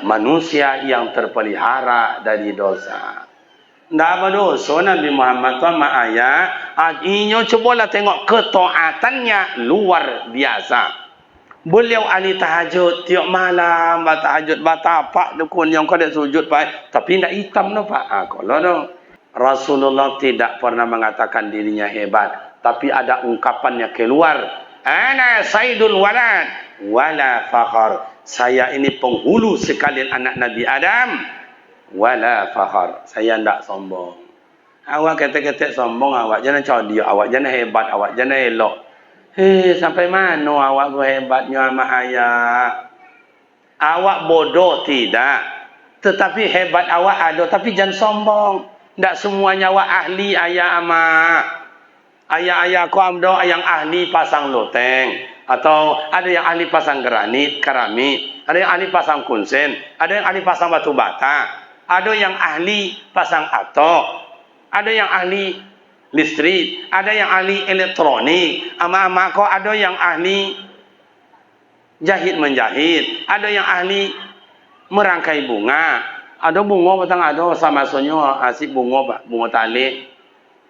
manusia yang terpelihara dari dosa. Tak apa dosa Nabi Muhammad tu mak ayat. Inyo cubalah tengok ketaatannya luar biasa. Beliau ahli tahajud tiap malam, tahajud batapak dukun yang kau dak sujud pak, tapi tidak hitam no pak. Kalau no Rasulullah tidak pernah mengatakan dirinya hebat, tapi ada ungkapannya keluar. Ana sayyidul walad wala fakhar. Saya ini penghulu sekalian anak Nabi Adam. Wala fakhar. Saya tidak sombong. Awak kata-kata sombong awak. Jangan codi awak. Jangan hebat awak. Jangan elok. Sampai mana awak ku hebatnya sama ayah? Awak bodoh tidak. Tetapi hebat awak ada. Tapi jangan sombong. Tidak semuanya awak ahli ayah ama. Ayah-ayah ku amdo yang ahli pasang loteng. Atau ada yang ahli pasang granit, keramik. Ada yang ahli pasang kunsen. Ada yang ahli pasang batu bata. Ada yang ahli pasang atok, ada yang ahli listrik, ada yang ahli elektronik, ama-ama kau ada yang ahli jahit menjahit, ada yang ahli merangkai bunga, ada bunga batang ada sama sonyo asik bunga pak, bunga tali.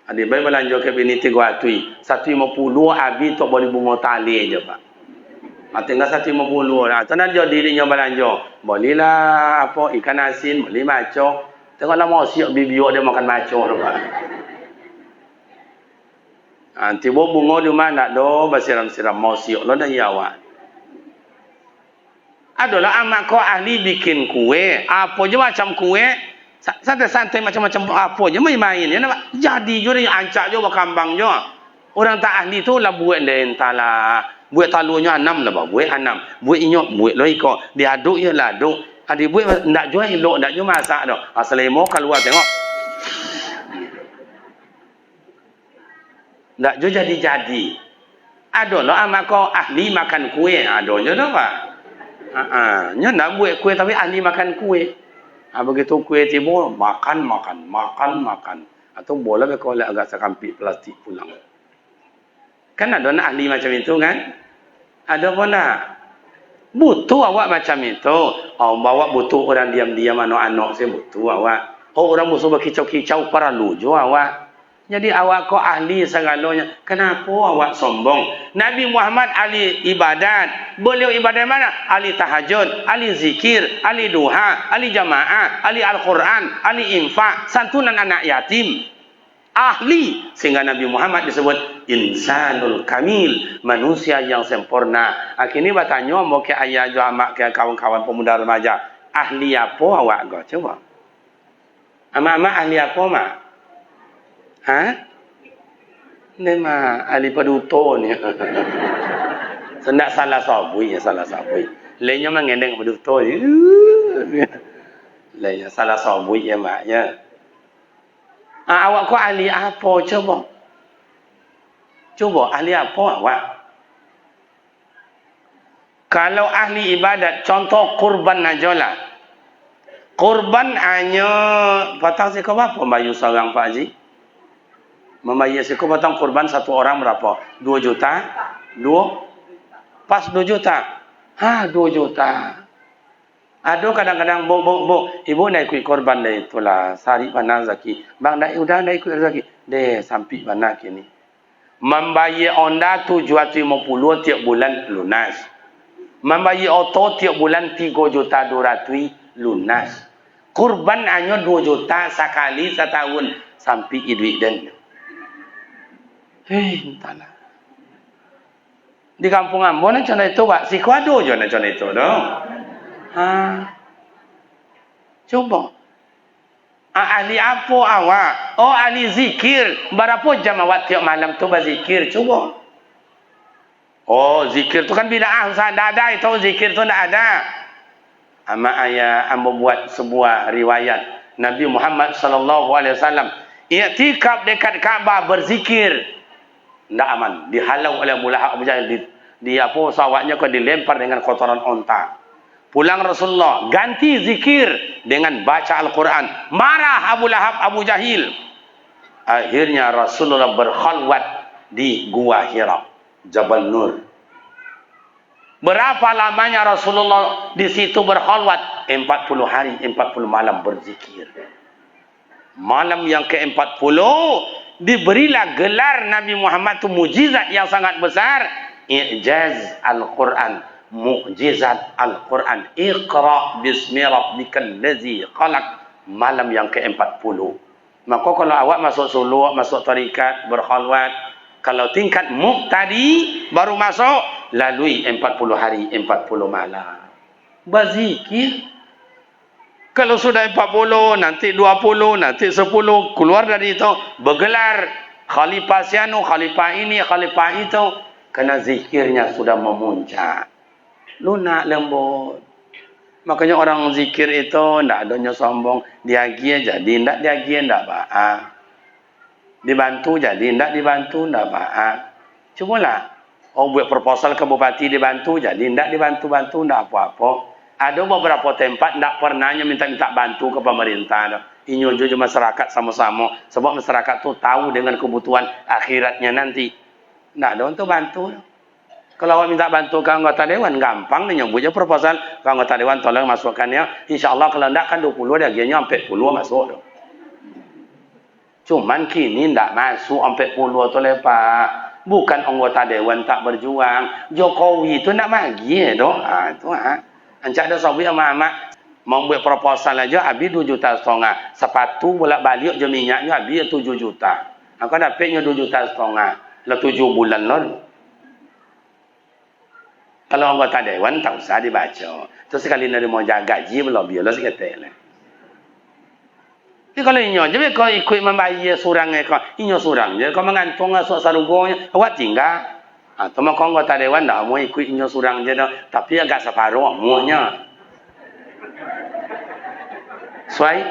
Ada bayi belanja ke bini 300, 150 habis tok boleh bunga tali aja pak. Tinggal 150 lah. Tanah dia dirinya belanja. Bolehlah apa ikan asin, boleh macam. Tengoklah mau siap bibiok dia makan macam tu pak. Tiba bunga di mana do bersiram-siram mau siap lo dah awak. Adalah amak kau ahli bikin kue, apa je macam kue. Santai-santai macam-macam apa je main-main ya nampak. Jadi je dia ancak je berkambang je. Orang tak ahli tu lah buat lentala. Buat talunya 6 lah bah, buat 6. Buat inyok, buat lo iko. Diaduk je lah, aduk. Adik buat ndak jual elok, ndak jual masak dah. Selemo keluar tengok. Ndak jual jadi-jadi. Ada lah amak kau ahli makan kue, ada je dah pak. Nya nak buat kue tapi ahli makan kue. Begitu kue tiba makan. Atau boleh kau agak sekampik plastik pulang. Kan ada nak ahli macam itu kan? Ada pun tak? Butuh awak macam itu. Bawa butuh orang diam-diam anak-anak saya butuh awak. Orang musuh berkicau-kicau para luju awak. Jadi awak kau ahli segalanya. Kenapa awak sombong? Nabi Muhammad ahli ibadat. Beliau ibadat mana? Ahli tahajud, ahli zikir, ahli duha, ahli jamaah, ahli Al-Quran, ahli infak, santunan anak yatim. Ahli sehingga Nabi Muhammad disebut insanul kamil, manusia yang sempurna. Akhirnya bertanya mau ke ayah jo amak ke kawan-kawan pemuda remaja, ahli apa awak go coba? Amak-amak ahli apa mak? Ni mah ahli paduto ni. Sendak salah sabui ya salah sabui. Lainnya mengendeng paduto ni. Lainnya salah sabui ya mak ya. Awak kau ahli apa coba? Coba ahli apa awak? Kalau ahli ibadat, contoh kurban ajalah. Kurban hanya batang seko berapa bayu seorang Pak Haji? Membayar seko batang kurban satu orang berapa? 2 juta? 2? Pas 2 juta? 2 juta. Aduh kadang-kadang bu, ibu nak ikut korban dah itulah sari panah zaki. Bang dah udah nak ikut zaki. Deh sampai panah kini. Membayar onda 750 tiap bulan lunas. Membayar auto tiap bulan 3.200.000 lunas. Kurban hanya 2 juta sekali setahun sampai duit dan. Entahlah. Di kampung Ambon macam itu pak, si kuado je macam itu dong. Coba. Ahli apa awak? Oh ahli zikir. Berapa jam awak tiap malam tu berzikir? Coba. Oh zikir tu kan bid'ah. Tak ada itu zikir tu tak ada. Amak ayah membuat sebuah riwayat Nabi Muhammad sallallahu alaihi wasallam i'tikaf dekat Kaabah berzikir ndak aman, dihalau oleh Abu Lahab Abu Jahal, di apa sawatnya kau dilempar dengan kotoran onta. Pulang Rasulullah ganti zikir dengan baca Al-Quran, marah Abu Lahab Abu Jahil. Akhirnya Rasulullah berkhalwat di Gua Hira, Jabal Nur. Berapa lamanya Rasulullah di situ berkhalwat? 40 hari 40 malam berzikir. Malam yang ke-40 diberilah gelar Nabi Muhammad itu mujizat yang sangat besar, i'jaz Al-Quran, mukjizat Al-Quran. Iqra bismi rabbikal ladzi khalaq, malam yang ke-40. Maka kalau awak masuk suluk, masuk tarikat, berkhalwat, kalau tingkat muqtadi baru masuk, lalui 40 hari 40 malam berzikir. Kalau sudah 40, nanti 20, nanti 10, keluar dari itu, bergelar khalifah sianu, khalifah ini, khalifah itu, kerana zikirnya sudah memuncak, lunak lembut. Makanya orang zikir itu tidak adanya sombong, diagi jadi, tidak diagi tidak baik, dibantu jadi, tidak dibantu tidak baik. Cumalah buat proposal ke bupati dibantu jadi, tidak dibantu-bantu tidak apa-apa. Ada beberapa tempat tidak pernahnya minta-minta bantu ke pemerintah. Ini juga masyarakat sama-sama. Sebab masyarakat tu tahu dengan kebutuhan akhiratnya nanti. Tidak ada untuk bantu. Kalau awak minta bantu ke anggota dewan, gampang dia nyebutnya proposal. Ke anggota dewan tolong masukkannya. InsyaAllah kalau tidak kan 20 dia akhirnya 40 masuk. Cuman kini tidak masuk 40 tu lepak. Bukan anggota dewan tak berjuang. Jokowi itu nak bagi itu Ancak ada sahabat amat membuat proposal aja habis 2,5 juta. Sepatu bolak-balik je minyaknya habis 7 juta. Aku dapatnya 2,5 juta. Lah 7 bulan lalu. Kalau anggota dewan tak usah dibaca. Terus sekali nak mau jaga gaji belum biarlah seketelah. Jadi kalau inyo je kau ikut membayar surang kau, inyo surang je kau mengantung asuk sarugonya, awak tinggal. Tama kau anggota dewan dah mau ikut inyo surang je dah, tapi agak separuh muahnya. Suai?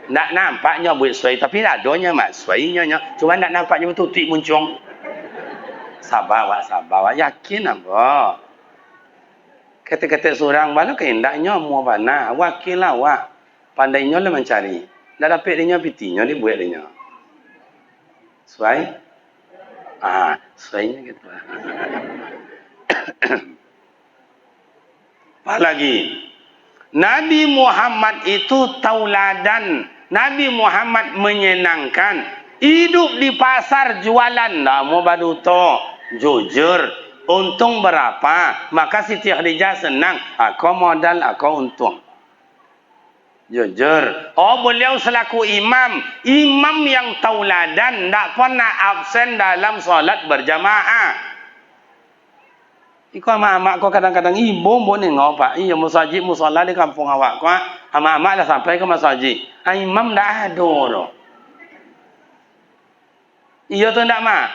Nak nampaknya buat suai, tapi adanya mak suainya nya. Cuma nak nampaknya betul tik muncung. Sabar awak, yakin apa? Kata-kata surang balu kehendaknya mau bana, wakil awak. Pandainya lah mencari. Dah dapat dia pitinya dibuat dia. Suai? Suainya gitu. Apa lagi? Nabi Muhammad itu tauladan. Nabi Muhammad menyenangkan. Hidup di pasar jualan dah mau baduto. Jujur. Untung berapa? Maka Siti Khadijah senang. Aku modal, aku untung. Jujur. Beliau selaku imam. Imam yang tauladan. Tak pernah absen dalam solat berjamaah. Iko amak-amak kau kadang-kadang ibu nengok pak. Iya musajid musola di kampung awak kau. Amak-amak dah sampai ke masjid. Imam dah ada tu. Iya tu ndak mak.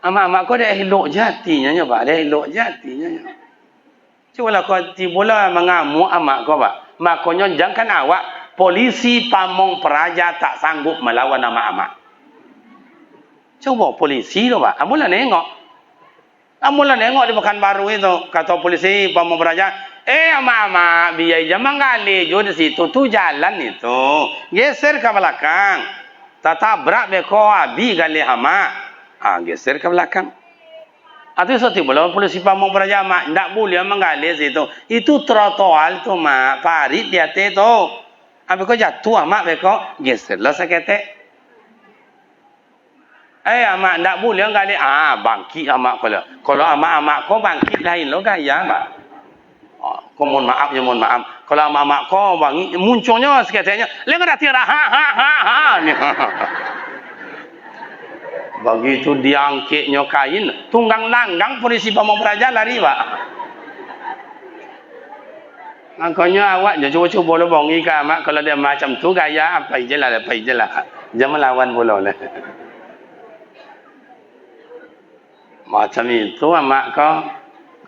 Amak-amak kau dah elok jatinya pak. Dah elok jatinya. Cuba lah kau tibulah mengamuk amak kau pak. Makanya jangan awak polisi Pamong Praja tak sanggup melawan amak-amak. Coba polisi tu pak. Amulah nengok. Amulah nengok di Pekanbaru itu, kata polisi Pamong Praja, amak-amak, biar jangan gali jo di situ, tu jalan itu, geser ke belakang, tatabrak beko abi gali amak, geser ke belakang. Atau satu bulan polisi Pamong Praja mak, tidak boleh menggali situ, itu trotoar tu mak, parit dia tu, abi ko jatuh amak beko, geserlah seketek. Amak tak boleh gali. Bangkit amak kau lah. Kalau amak-amak kau bangkit lain lo gaya pak. Kau mohon maaf ya mohon maaf. Kalau amak-amak kau bangkit munculnya sekatanya. Lengah dah tiara ha. Begitu diangkitnya kain, tunggang langgang polisi Pamong Praja lari pak. Makanya awak je cuba-cuba lo bongi ke amak kalau dia macam tu gaya apa je lah. Jangan melawan pula lah. Macam itu amak kau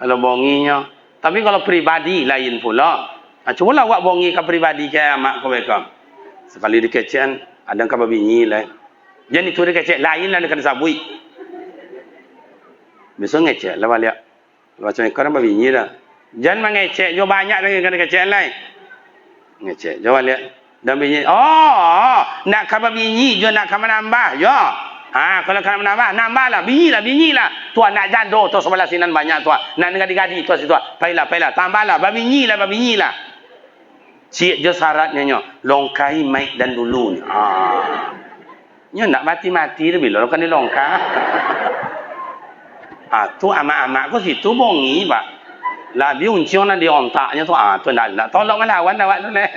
kalau bonginya Tapi kalau pribadi lain pula. Cubalah awak bongi ke pribadi ke amak kau mereka. Sekali dikecek ada kau babinyi lah. Jangan itu dikecek lain lah dekat sabui. Besok ngecek lah balik. Macam kau orang babinyi dah. Jangan mengecek jo banyak lagi kena kecek lain. Ngecek jo balik. Dan binyi, nak kau babinyi jo nak kau menambah jo. Kalau kau menambah, nambahlah, binyilah. Tuan nak jando tu sebelah sinan banyak tuan. Nak gadi-gadi tu situ. Pailah, tambahlah, babinyilah. Cik je syaratnya nyo, longkai maik dan dulu. Nyo nak mati-mati dah bila kan dia longkah. Tu amak-amak ko situ bongi pak. Lah bi uncion di ontaknya tu tu nak tolong melawan awak tu leh.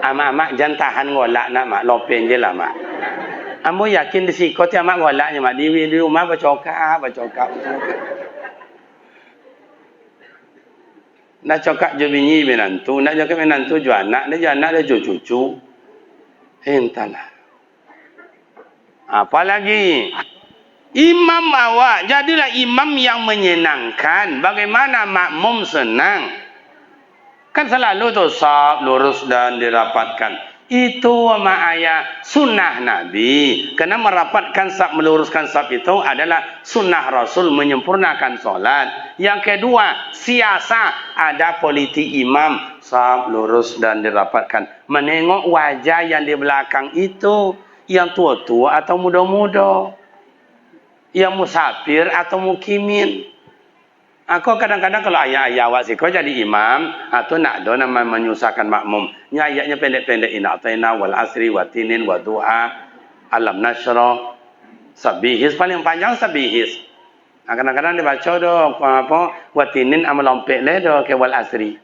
Amak-amak jangan tahan ngolak nak mak lopen je lah mak. Ambo yakin di sikot ya mak ngolaknya mak di rumah bercokak. Nak cokak je bini menantu, nak cokak menantu je anak, dia je cucu. Entahlah. Apalagi imam awak, jadilah imam yang menyenangkan. Bagaimana makmum senang? Kan selalu tu saf lurus dan dirapatkan. Itu ayat sunnah Nabi. Karena merapatkan saf, meluruskan saf itu adalah sunnah Rasul menyempurnakan solat. Yang kedua, siasat ada politik imam saf lurus dan dirapatkan. Menengok wajah yang di belakang itu, yang tua-tua atau muda-muda, yang musafir atau mukimin. Aku kadang-kadang kalau ayah-ayah awak kau jadi imam, atau nak do nama menyusahkan makmum. Ni ayatnya pendek-pendek, inna ataina wal asri wa tinin wa duha alam nasra sabihis, paling panjang sabihis. Kadang-kadang dia baca do wa tinin amal lompek le do ke wal asri.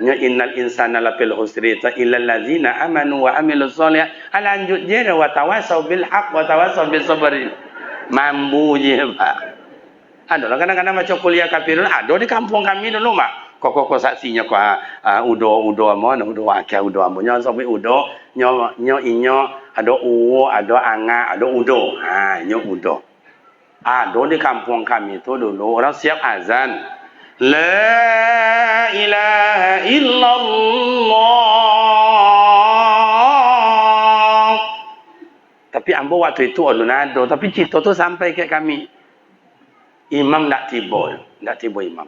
Nya innal insana lafil husri illa allazina amanu wa amilus solih. Lanjut je wa tawasau bil haq wa tawasau bis sabr. Mampu je pak. Adalah kadang-kadang macam kuliah kafirun ada di kampung kami dulu mak. Kok saksinya ko udo mon udo akeh udo amonyo sampai udo nyo inyo ada uwo ada anga ada udo. Nyo udo. Ada di kampung kami itu dulu orang siap azan. La ilaha illallah. Tapi ambo waktu itu alunado tapi cito tu sampai ke kami. Imam tak tiba imam.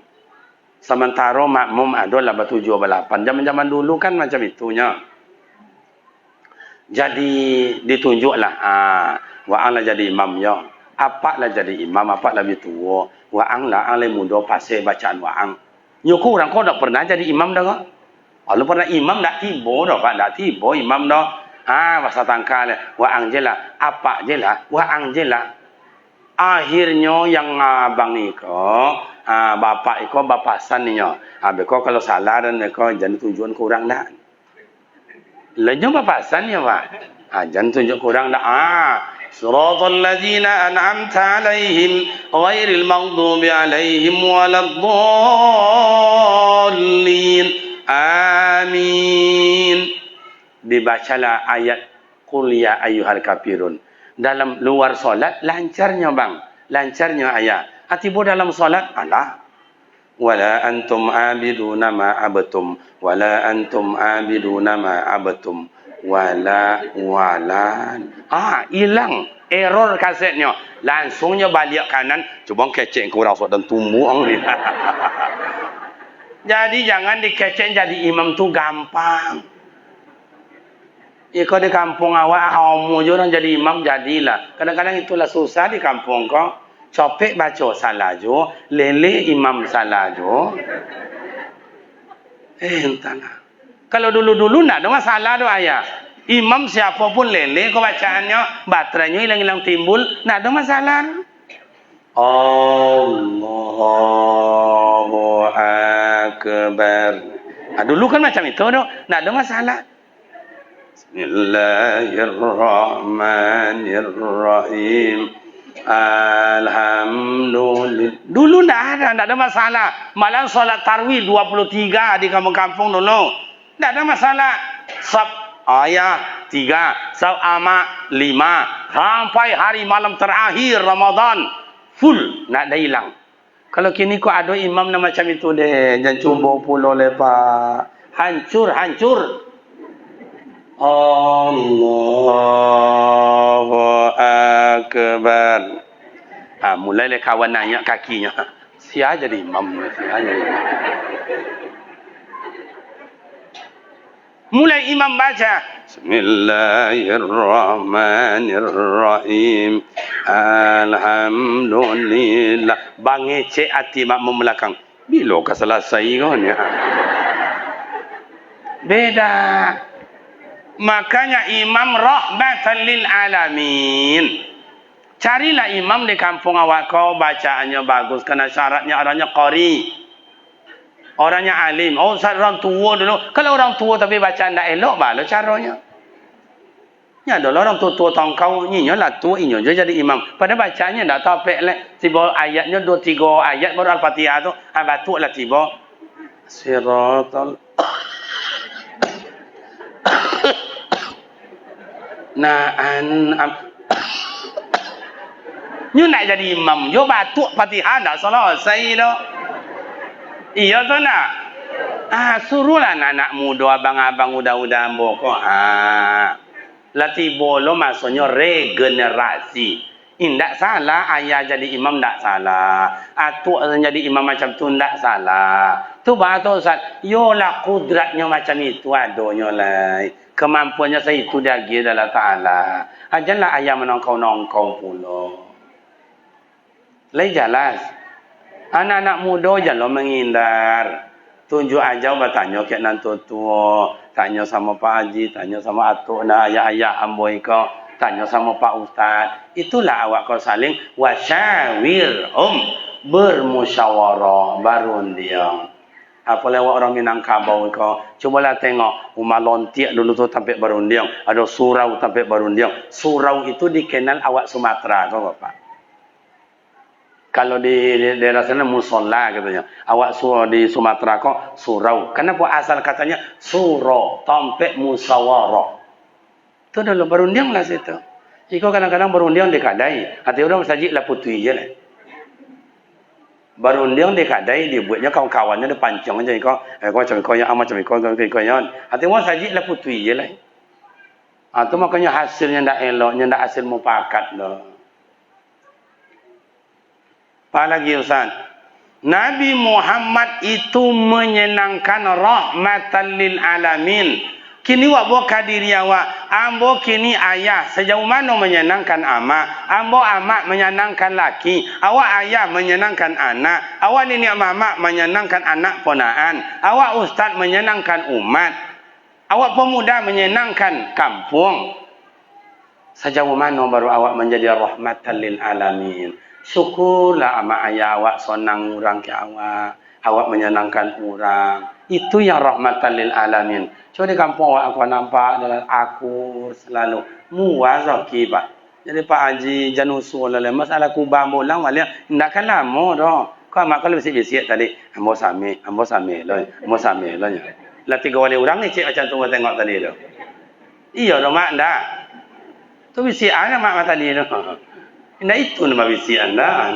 Sementara makmum adalah bertujuh belapan. Zaman-zaman dulu kan macam itunya. Jadi ditunjuklah. Wa'ang lah jadi imam ya. Apa lah jadi imam, apa lah lebih tua. Wa'ang lah, ang lebih muda pasir bacaan wa'ang. Nyuku orang kau tak pernah jadi imam dah kok. Kalau pernah imam tak tiba dah pak. Tak tiba imam dah. Masa tangkal lah. Wa'ang je lah. Apa je lah. Wa'ang je lah. Akhirnya yang abang iko, bapak iko bapasan niyo. Beko kalau salah dan beko jangan tujuan kurang dah. Lejong bapasan ya pak. Jangan tunjuk kurang dah. Siratal ladzina an'amta alaihim ghairil maghdubi alaihim waladdallin. Amin. Dibacalah ayat Qul ya ayyuhal kafirun. Dalam luar solat lancarnya bang, lancarnya ayat. Tiba dalam solat Allah. Wala antum abiduna ma abtum, wala antum abiduna ma abtum, wala. Hilang error kasetnya. Langsungnya balik kanan, coba kecek kurang sok dan tumbuh ni. Jadi jangan dikecek jadi imam tu gampang. Kalau di kampung awak, kamu je orang jadi imam, jadilah. Kadang-kadang itulah susah di kampung kau. Copek baca salah jo, lele imam salah jo. Entahlah. Kalau dulu-dulu nak ada masalah tu ayah. Imam siapa pun lele kau bacaannya, baterainya hilang-hilang timbul, nak ada masalah. Allahu Akbar. Dulu kan macam itu tu, nak ada masalah. Bismillahirrahmanirrahim. Alhamdulillah. Dulu tak ada masalah. Malah solat tarawih 23 di kampung-kampung dulu. Tak ada masalah. Sab ayah 3, sab ama 5. sampai hari malam terakhir Ramadan full nak dah hilang. Kalau kini kau ada imam nama macam itu deh, jangan cuba pula lepak. Hancur. Allahu Akbar. Mulailah kawan naik kakinya. Sia jadi imam. Mulai imam baca Bismillahirrahmanirrahim. Alhamdulillah. Bangi cek hati makmum belakang. Bila kau selesai kau ni? Beda. Makanya imam rahmatan lil alamin. Carilah imam di kampung awak kau bacaannya bagus. Kena syaratnya orangnya qari. Orangnya alim. Oh, orang tua dulu. Kalau orang tua tapi bacaan tak elok, bala caranya. Ya, dulu orang tua tongkau, nyinya lah tua, inyo je jadi imam. Pada bacaannya tak topek lah. Tiba ayatnya 2-3 ayat baru Al-Fatihah tu. Batuk lah tiba. Siratal. Nyo nak jadi imam. Yo batuk Fatihah tak selesai tu. Iya tu nak. Suruhlah anak muda, abang-abang udah boko. Latih bolo maksudnya regenerasi. Indak salah ayah jadi imam tak salah. Atuk jadi imam macam tu tak salah. Tu bahasa Ustaz. Yolah kudratnya macam itu adanya lah. Kemampuannya saya itu dia adalah Ta'ala. Janganlah ayah menongkau-nongkau pula. Lai jelas. Anak-anak muda jangan menghindar. Tunjuk aja bertanya ke nanti tua. Tanya sama Pak Haji, tanya sama atuk dan ayah-ayah amboi kau. Tanya sama Pak Ustaz. Itulah awak kau saling wasyawirhum, bermusyawarah, berunding. Apa lewat orang Minangkabau kau. Cubalah tengok rumah lontiak dulu tu sampai berunding. Ada surau sampai berunding. Surau itu dikenal awak Sumatera kau Bapak. Kalau di daerah sana musola katanya. Awak surau di Sumatera kok surau. Kenapa asal katanya surau, tampek musyawarah. Itu dulu berunding lah situ. Iko kadang-kadang berunding di kadai. Hati orang sajik lah putui je lah. Berunding di kadai dibuatnya kawan-kawannya dia pancang aja iko. Kau macam iko yang macam iko yang. Hati orang sajik lah putui je lah. Itu makanya hasilnya ndak eloknya ndak hasil mufakat dah. Apalagi Ustaz, Nabi Muhammad itu menyenangkan rahmatan lil alamin. Kini wak boka diri awak, ambo kini ayah sejauh mana menyenangkan ama, ambo amak menyenangkan laki, awak ayah menyenangkan anak, awak nenek mama menyenangkan anak ponaan, awak ustaz menyenangkan umat, awak pemuda menyenangkan kampung. Sejauh mana baru awak menjadi rahmatan lil alamin. Syukurlah ama ayah awak senang orang ke awak. Awak menyenangkan orang. Itu yang rahmatan lil alamin. Cuma di kampung awak aku nampak dalam akur selalu. Muaz rezeki Pak. Jadi Pak Haji Janusul lah. Masalah kubang bolang walian. Takkan lama dah. Kau mak kalau bisik-bisik tadi. Ambo sami lah. Lah 3 wali orang ni cik macam tu tengok tadi tu. Iya dah mak dah. Tu bisik anak mak tadi tu. Nah itu nama visi anda.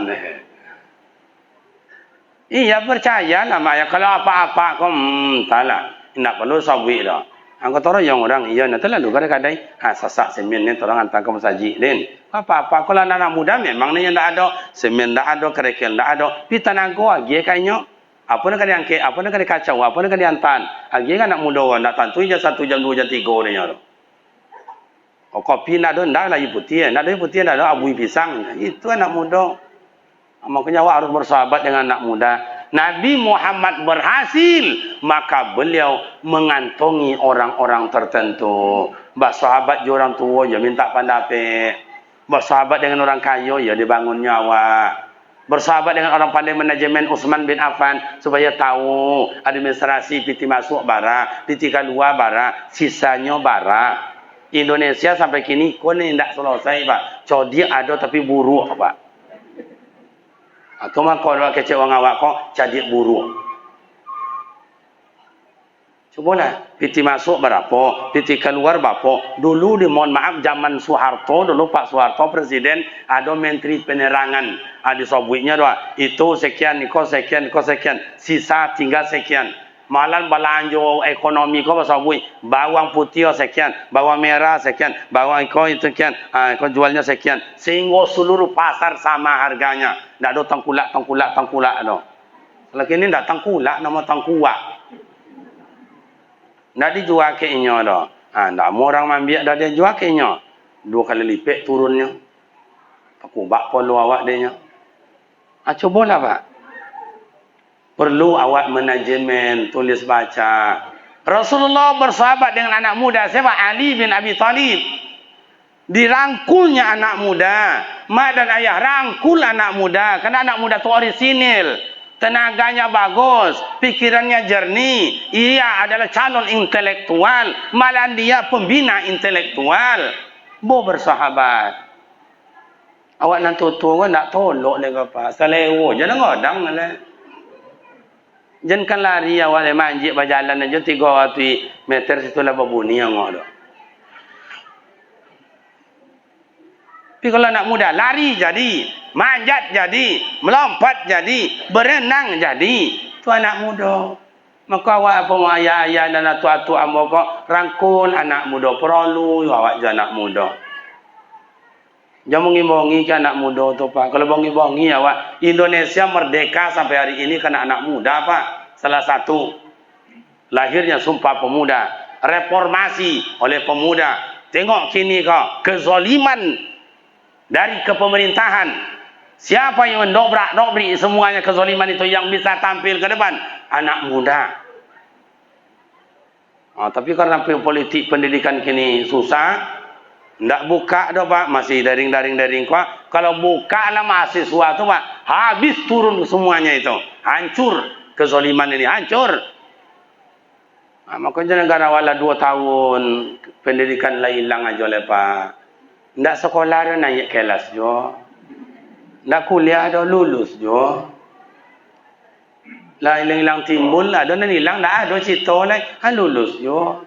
Iya percayalah mak. Kalau apa-apa kau entahlah. Tidak perlu sabwi dah. Angkut orang yang orang iya nanti lalu kadang-kadang sasak semen ni orang hantar ke masjid din. Apa-apa kalau anak muda memang ni yang tak ada semen tak ada kerikil tak ada. Pi tanah gua lagi kayaknya. Apa nak kena angkat, apa nak kena kacau, apa nak kena diantan. Lagi kan anak muda orang tak tantu je 1 jam 2 jam 3 ni ya. Kopi nak ada ndak lah putih, nak ada putih nak ada abui pisang. Itu anak muda. Makanya awak harus bersahabat dengan anak muda. Nabi Muhammad berhasil, maka beliau mengantongi orang-orang tertentu. Bersahabat dengan orang tua, ya minta pendapat. Bersahabat dengan orang kaya, ya dibangun nyawa. Bersahabat dengan orang pandai manajemen Utsman bin Affan supaya tahu administrasi piti masuk bara, piti keluar bara, sisanya bara. Indonesia sampai kini kau ni tidak selesai Pak. Codi ada tapi buruk Pak. Atau maka orang kecil orang awak kau jadi buruk. Cobalah, piti masuk berapa, piti keluar berapa. Dulu di mohon maaf zaman Soeharto, dulu Pak Soeharto presiden, ada menteri penerangan, ada sobuitnya doa. Itu sekian, niko sekian, niko sekian. Sisa tinggal sekian. Malam belanja ekonomi kau sobui, bawang putih sekian, bawang merah sekian, bawang iko itu sekian, kau jualnya sekian. Sehingga seluruh pasar sama harganya. Tak ada tangkulak no. Lagi ini tak tangkulak, nama tangkuak. Ndak dijual ke inyo dah. Ndak mau orang mambiak dah dia jual ke inyo. 2 kali lipat turunnya. Aku bak polo awak dia nya. Cobalah Pak. Perlu awak manajemen, tulis baca. Rasulullah bersahabat dengan anak muda. Siapa? Ali bin Abi Thalib. Dirangkulnya anak muda. Mak dan ayah rangkul anak muda. Karena anak muda tu orisinil. Tenaganya bagus, pikirannya jernih, ia adalah calon intelektual, malah dia pembina intelektual. Bo bersahabat. Awak nak tutu kan nak tolok dia apa? Selewo, jangan ngodang lah. Jangan lari awak le manjik berjalan aja 300 meter situ lah berbunyi yang ngodo. Tapi kalau anak muda lari jadi, manjat jadi, melompat jadi, berenang jadi, itu anak muda. Maka awak apa mau ayah-ayah dan atu-atu ambo kok rangkul anak muda perlu awak jadi anak muda. Jangan bongi-bongi ke anak muda tu Pak. Kalau bongi-bongi awak Indonesia merdeka sampai hari ini kena anak muda Pak. Salah satu lahirnya Sumpah Pemuda, reformasi oleh pemuda. Tengok kini kok kezaliman dari kepemerintahan. Siapa yang mendobrak-dobrik semuanya kezaliman itu yang bisa tampil ke depan? Anak muda. Tapi karena politik pendidikan kini susah, ndak buka dah Pak, masih daring Pak. Kalau buka lah mahasiswa tu Pak, habis turun semuanya itu. Hancur kezaliman ini, hancur. Makanya negara wala 2 tahun pendidikan lah hilang aja oleh Pak. Ndak sekolah dah naik kelas jo. Ndak kuliah dah lulus jo. Lah hilang timbul ada nan hilang dah ada cito lah lulus jo.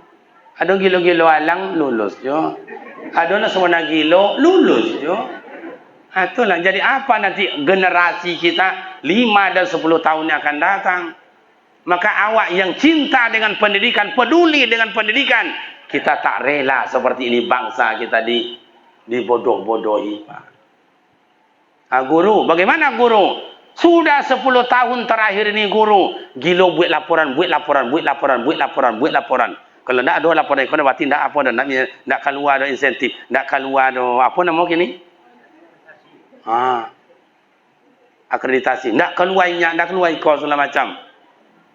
Ada gilo-gilo alang lulus jo. Ada nak semua gilo lulus jo. Itulah jadi apa nanti generasi kita 5 dan 10 tahun yang akan datang. Maka awak yang cinta dengan pendidikan, peduli dengan pendidikan, kita tak rela seperti ini bangsa kita dibodoh-bodohi Pak. Guru, bagaimana guru? Sudah 10 tahun terakhir ini guru gilo buat laporan. Kalau tak ada laporan kau berarti tak apa dah, nak keluar ada insentif, nak keluar ada apa nama kini? Akreditasi. Nak keluarnya, nak keluar kau segala macam.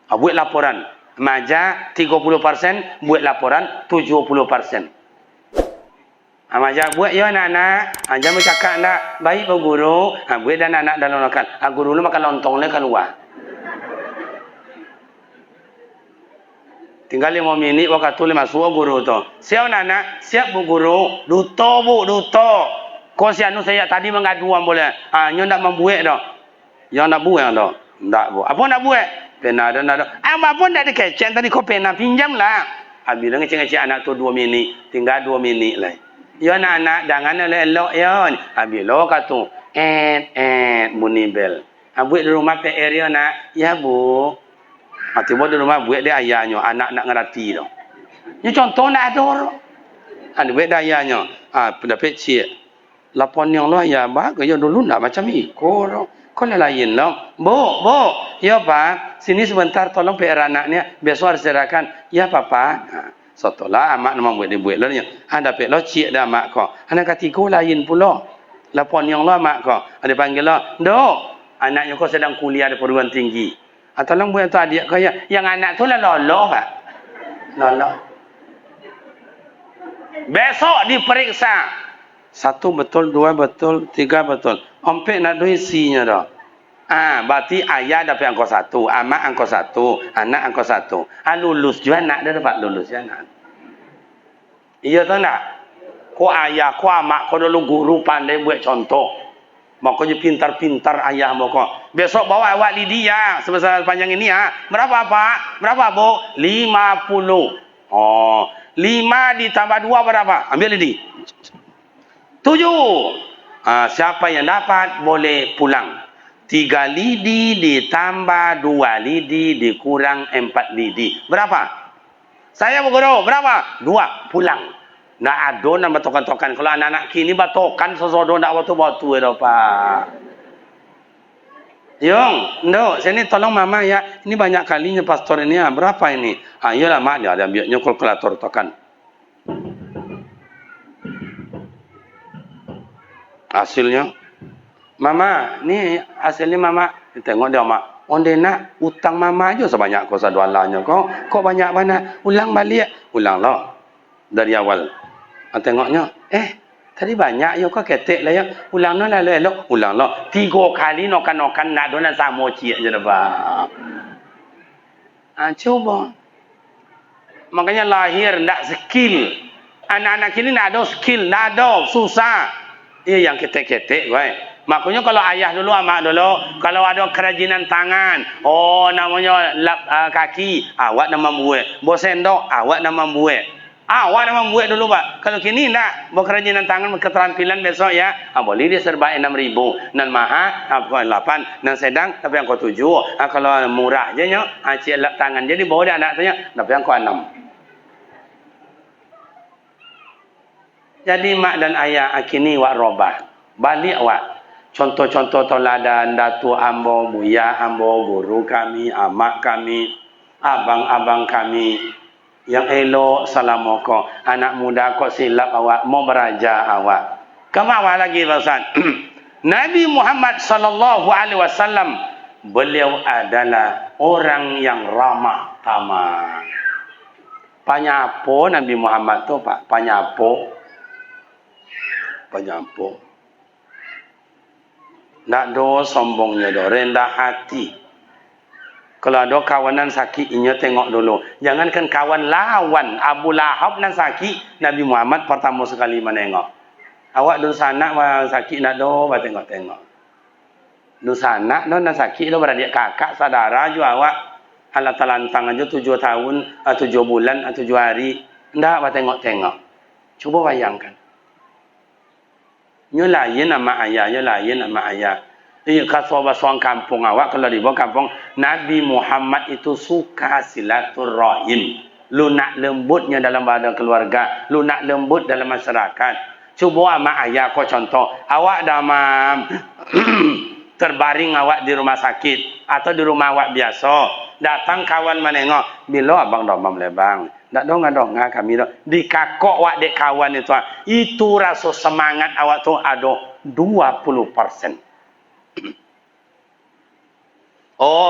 Buat laporan. Maja 30%, buat laporan 70%. Maja buat ya anak-anak. Jangan bercakap nak baik pak guru. Buat dan anak dalam makan. Guru lu makan lontong le keluar. Tinggal 5 minit waktu tu masuk guru tu. Siap anak, siap bu guru. Duto bu, duto. Kau si anu saya tadi mengaduan boleh. Nyo nak membuat dah. Yang nak buat dah. Tak bu. Apa nak buat? Pena ada nak. Apa pun tak ada kecen tadi kau pena pinjam lah. Bila ngecek-ngecek anak tu 2 minit, tinggal 2 minit lah. Ya anak jangan elok ya. Bila kata bunyi bel. Buat di rumah PR ya nak. Ya bu. Tiba di rumah buat dia ayahnya, anak nak ngerti dah. Ini contoh nak ada orang. Buat dia ayahnya. Dapat cik. Lapon yang lah ya bagus. Ya dulu nak macam ikut. Kau lain lah. Bu. Ya pak. Sini sebentar tolong PR anaknya. Besok harus serahkan. Ya papa. Setelah amak nama buat dia buat lah. Dapat lah cik dah amak kau. Anak ketiga lain pula. Lapon yang lah amak kau. Ada panggil lah. Dok. Anaknya kau sedang kuliah di perguruan tinggi. Tolong buat tu adik kau ya. Yang anak tu lah loloh Pak. Loloh. Besok diperiksa. 1 betul, 2 betul, 3 betul. Ompek nak duit isinya dah. Berarti ayah dapat angka 1, amak angka 1, anak angka 1. Lulus juga anak dia dapat lulus ya anak. Iya tu nak. Kau ayah, kau amak, kau dulu guru pandai buat contoh. Makanya pintar-pintar ayah moko. Besok bawa awak lidi ya, sebesar panjang ini ya. Berapa Pak? Berapa Bu? 50. Oh, 5 ditambah 2 berapa? Ambil lidi. 7. Siapa yang dapat boleh pulang. 3 lidi ditambah 2 lidi dikurang 4 lidi. Berapa? Saya Bu Guru, berapa? 2, pulang. Nak ado nak batokan-tokan. Kalau anak-anak kini batokan sesodo nak batu-batu ya Pak. Yung, no, sini tolong mama ya. Ini banyak kalinya pastor ini ya. Berapa ini? Iyalah mak dia ada ambil kalkulator tokan. Hasilnya, mama, ini hasilnya mama. Tengok dia mak. Onde nak utang mama aja sebanyak kau sadualanya. Kau banyak mana? Ulang balik. Ulang lah. Dari awal. Tengoknya, tadi banyak ya kau ketek lah ya. Ulang lah elok. Ulang lah. 3 kali nokan-nokan nak dolan sama cik je dah Pak. Coba. Makanya lahir ndak skill. Anak-anak ini nak ada skill, nak ada susah. Iya yang ketek-ketek gue. Makanya kalau ayah dulu, amak dulu, kalau ada kerajinan tangan, namanya kaki, awak nama buat. Bawa sendok, awak nama buat. Awak nama buat dulu Pak. Kalau kini enggak, bawa kerajinan tangan, keterampilan besok ya. Boleh dia serba 6.000. Nan mahal, 8. Nan sedang, tapi yang kau 7. Kalau murah je nya, cik lap tangan. Jadi bawa dia anak tanya, tapi yang kau 6. Jadi mak dan ayah kini wak robah. Balik wak. Contoh-contoh teladan Datuk ambo, buya ambo, guru kami, amak kami, abang-abang kami yang elok salamoko. Anak muda kok silap awak, mau beraja awak. Kemana lagi Ustaz? Nabi Muhammad sallallahu alaihi wasallam beliau adalah orang yang ramah tamah. Panyapo Nabi Muhammad tu Pak, panyapo. Nak do sombongnya do, rendah hati. Kalau ada kawanan sakit, inya tengok dulu. Jangankan kawan lawan, Abu Lahab nan sakit, Nabi Muhammad pertama sekali menengok. Awak dulu sanak sakit nak do, tengok-tengok. Dulu sanak do nan sakit do beradik kakak, saudara juga awak. Halah talantang aja 7 tahun, 7 bulan, 7 hari. Ndak tengok-tengok. Coba bayangkan. Nyo lain nama ayah, nyo lain nama ayah. Kasih basuang kampung awak kalau di bawah kampung Nabi Muhammad itu suka silaturahim, lunak lembutnya dalam badan keluarga, lunak lembut dalam masyarakat. Coba ama ayah kau contoh, awak damam terbaring awak di rumah sakit atau di rumah awak biasa, datang kawan menengok, bila abang damam lebang. Tak dong kami dah dikakok wak dek kawan itu rasa semangat awak tu ada 20%.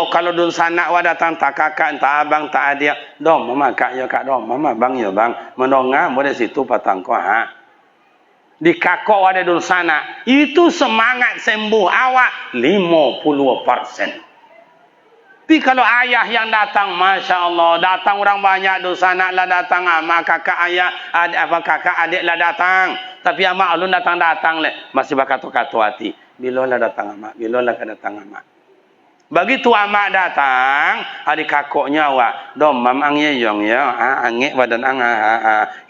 Kalau dun sanak wak datang tak kakak tak abang tak adik dong mama kak ya kak dong mama bang ya bang menongah boleh situ patang ko dikakok wak dun sanak itu semangat sembuh awak 50%. Tapi kalau ayah yang datang, Masya Allah, datang orang banyak, dosa anak lah datang, amak kakak ayah, kakak adik lah datang. Tapi amak alun datang-datang, masih berkata-kata hati. Bila lah datang amak, bila lah datang amak. Begitu amak datang, adik kakaknya awak, dom mam angye yong ya, angek badan ang,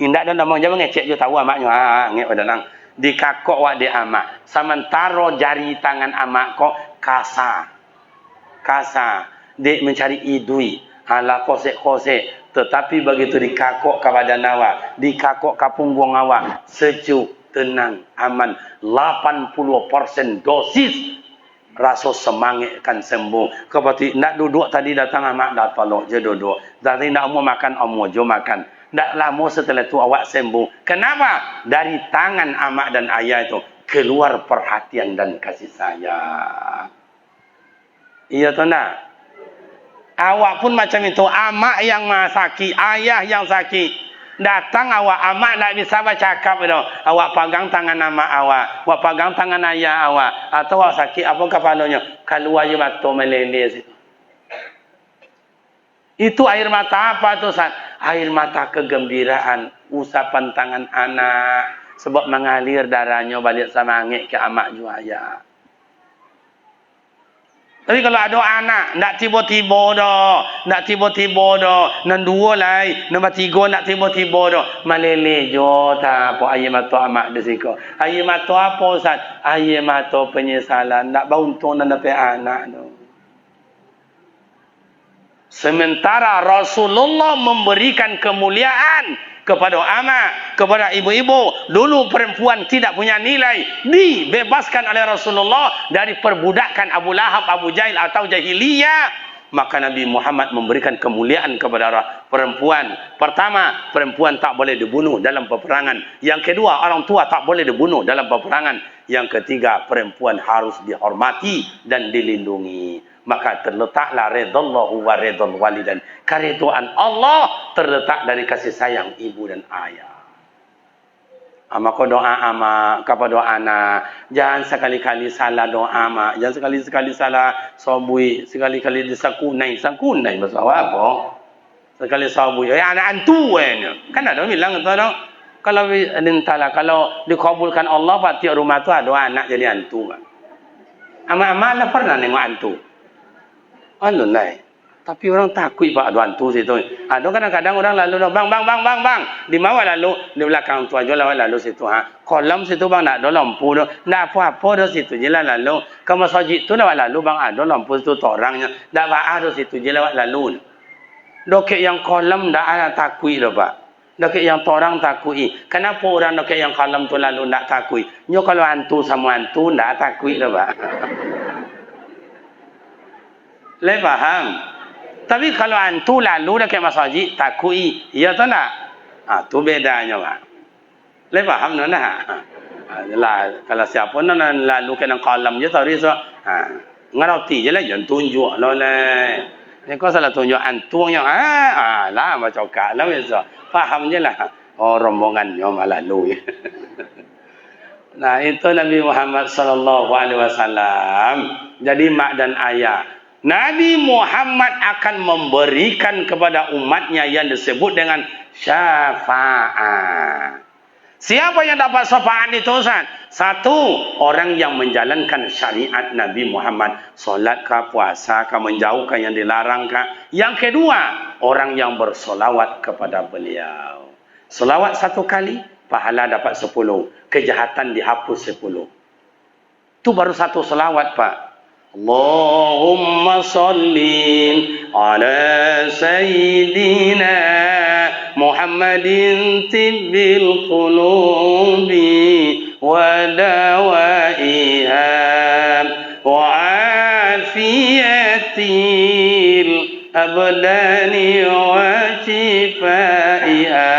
indak dan damang jangan ngecek je tahu amaknya, angek badan ang. Di kakak wak di amak, sementara jari tangan amak kok kasar. Dek mencari idui, ala kosek-kosek. Tetapi begitu dikakok ke badan awak, dikakok ke punggung awak, sejuk, tenang, aman. 80% dosis rasa semangat kan sembuh. Kebetulan nak duduk tadi datang amak dah tolok je duduk. Tadi nak mau makan, je makan. Tak lama setelah itu awak sembuh. Kenapa? Dari tangan amak dan ayah itu keluar perhatian dan kasih sayang. Iya atau tak? Awak pun macam itu, amak yang sakit, ayah yang sakit. Datang awak, amak tak bisa bercakap itu. Awak pegang tangan amak awak, awak pegang tangan ayah awak. Atau awak sakit, apa kepalanya? Keluar je batu meleleh situ. Itu air mata apa tu Ustaz? Air mata kegembiraan, usapan tangan anak. Sebab mengalir darahnya balik semangat ke amak juga ayah. Tapi kalau ada anak, nak tiba-tiba dah. Nak tiba-tiba dah. Nan dua lai. Nombor tiga nak tiba-tiba dah. Malele jo tak apa. Ayah mata amat di siko. Ayah mata apa Ustaz? Ayah mata penyesalan. Nak beruntung dan dapat anak tu. Sementara Rasulullah memberikan kemuliaan kepada amak, kepada ibu-ibu. Dulu perempuan tidak punya nilai, dibebaskan oleh Rasulullah dari perbudakan Abu Lahab, Abu Jahil atau jahiliyah. Maka Nabi Muhammad memberikan kemuliaan kepada perempuan. Pertama, perempuan tak boleh dibunuh dalam peperangan. Yang kedua, orang tua tak boleh dibunuh dalam peperangan. Yang ketiga, perempuan harus dihormati dan dilindungi. Maka terletaklah redallahu wa redal walidan. Keridhaan Allah terletak dari kasih sayang ibu dan ayah. Maka doa ama kepada anak, jangan sekali-kali salah doa ama, jangan sekali-kali salah sobui, sekali-kali disakunai maksud apa? Sekali sobui, anak antu kan ada bilang tu dong. Kalau entahlah kalau dikabulkan Allah pasti rumah tu ada anak jadi antu. Ama-ama lah pernah nengok antu. Anu naik. Tapi orang takut pak ada hantu situ. Ada kadang-kadang orang lalu bang. Di mana lalu? Di belakang tu aja lalu situ kolam situ bang nak ada lampu dah. Nak apa-apa dah situ je lalu. Ke masjid tu lewat lalu bang ada lampu situ orangnya. Dak ada situ je lewat lalu. Dokek yang kolam dak ada takut dah pak. Dokek yang orang takut. Kenapa orang dokek yang kolam tu lalu nak takut? Nyo kalau hantu sama hantu ndak takut dah pak. Le faham? Tapi kalau hantu lalu dah ke masjid takui, ya tak nak? Tu bedanya pak. Le faham nak? Lah kalau siapa nak lalu ke dalam kolam je tahu risau. Ngerti je lah jangan tunjuk lah le. Ni kau salah tunjuk hantu yang lah macam kak lah biasa. Faham je lah. Oh rombongannya malah lalu. Nah itu Nabi Muhammad sallallahu alaihi wasallam. Jadi mak dan ayah. Nabi Muhammad akan memberikan kepada umatnya yang disebut dengan syafaat. Siapa yang dapat syafaat itu Ustaz? Satu, orang yang menjalankan syariat Nabi Muhammad. Solat kah, puasa kah, menjauhkan yang dilarang kah. Yang kedua, orang yang bersolawat kepada beliau. Solawat satu kali, pahala dapat 10. Kejahatan dihapus 10. Itu baru satu solawat Pak. Allahumma sallin ala sayyidina Muhammadin tibbil qulubi wa dawaiha wa afiyatil abdani wa shifaiha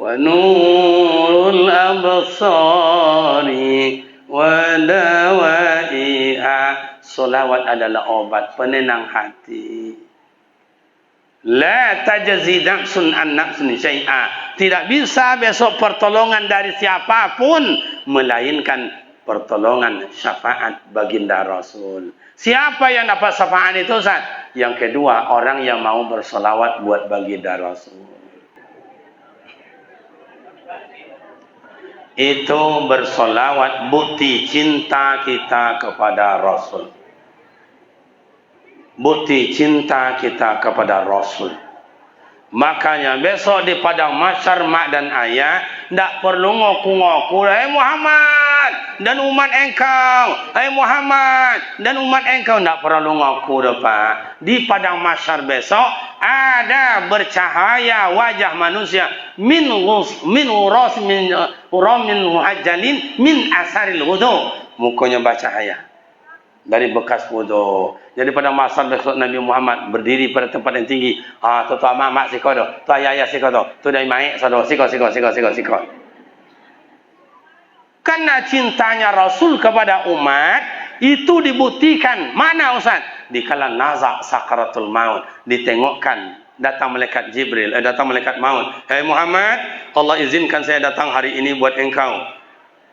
wa nurul absari wa dawaiha. Solawat adalah obat penenang hati. La tajzi nafsun an nafsin syai'a. Tidak bisa besok pertolongan dari siapapun melainkan pertolongan syafaat baginda Rasul. Siapa yang dapat syafaat itu Ustaz? Yang kedua, orang yang mau bersolawat buat baginda Rasul. Itu bersolawat bukti cinta kita kepada Rasul. Bukti cinta kita kepada Rasul. Makanya besok di padang mahsyar mak dan ayah tak perlu ngaku-ngaku, "Hai Muhammad dan umat engkau, hai Muhammad dan umat engkau," tak perlu ngaku dah Pak. Di padang mahsyar besok ada bercahaya wajah manusia min muhajjalin min asaril wudu. Mukanya bercahaya dari bekas wudu. Jadi pada masa besok Nabi Muhammad berdiri pada tempat yang tinggi. Tu mak siko tu. Tu ayah siko tu. Tu dari mai sado siko. Karena cintanya Rasul kepada umat itu dibuktikan. Mana Ustaz? Di kala nazak sakaratul maut, ditengokkan datang malaikat Jibril, datang malaikat maut. "Hai Muhammad, Allah izinkan saya datang hari ini buat engkau.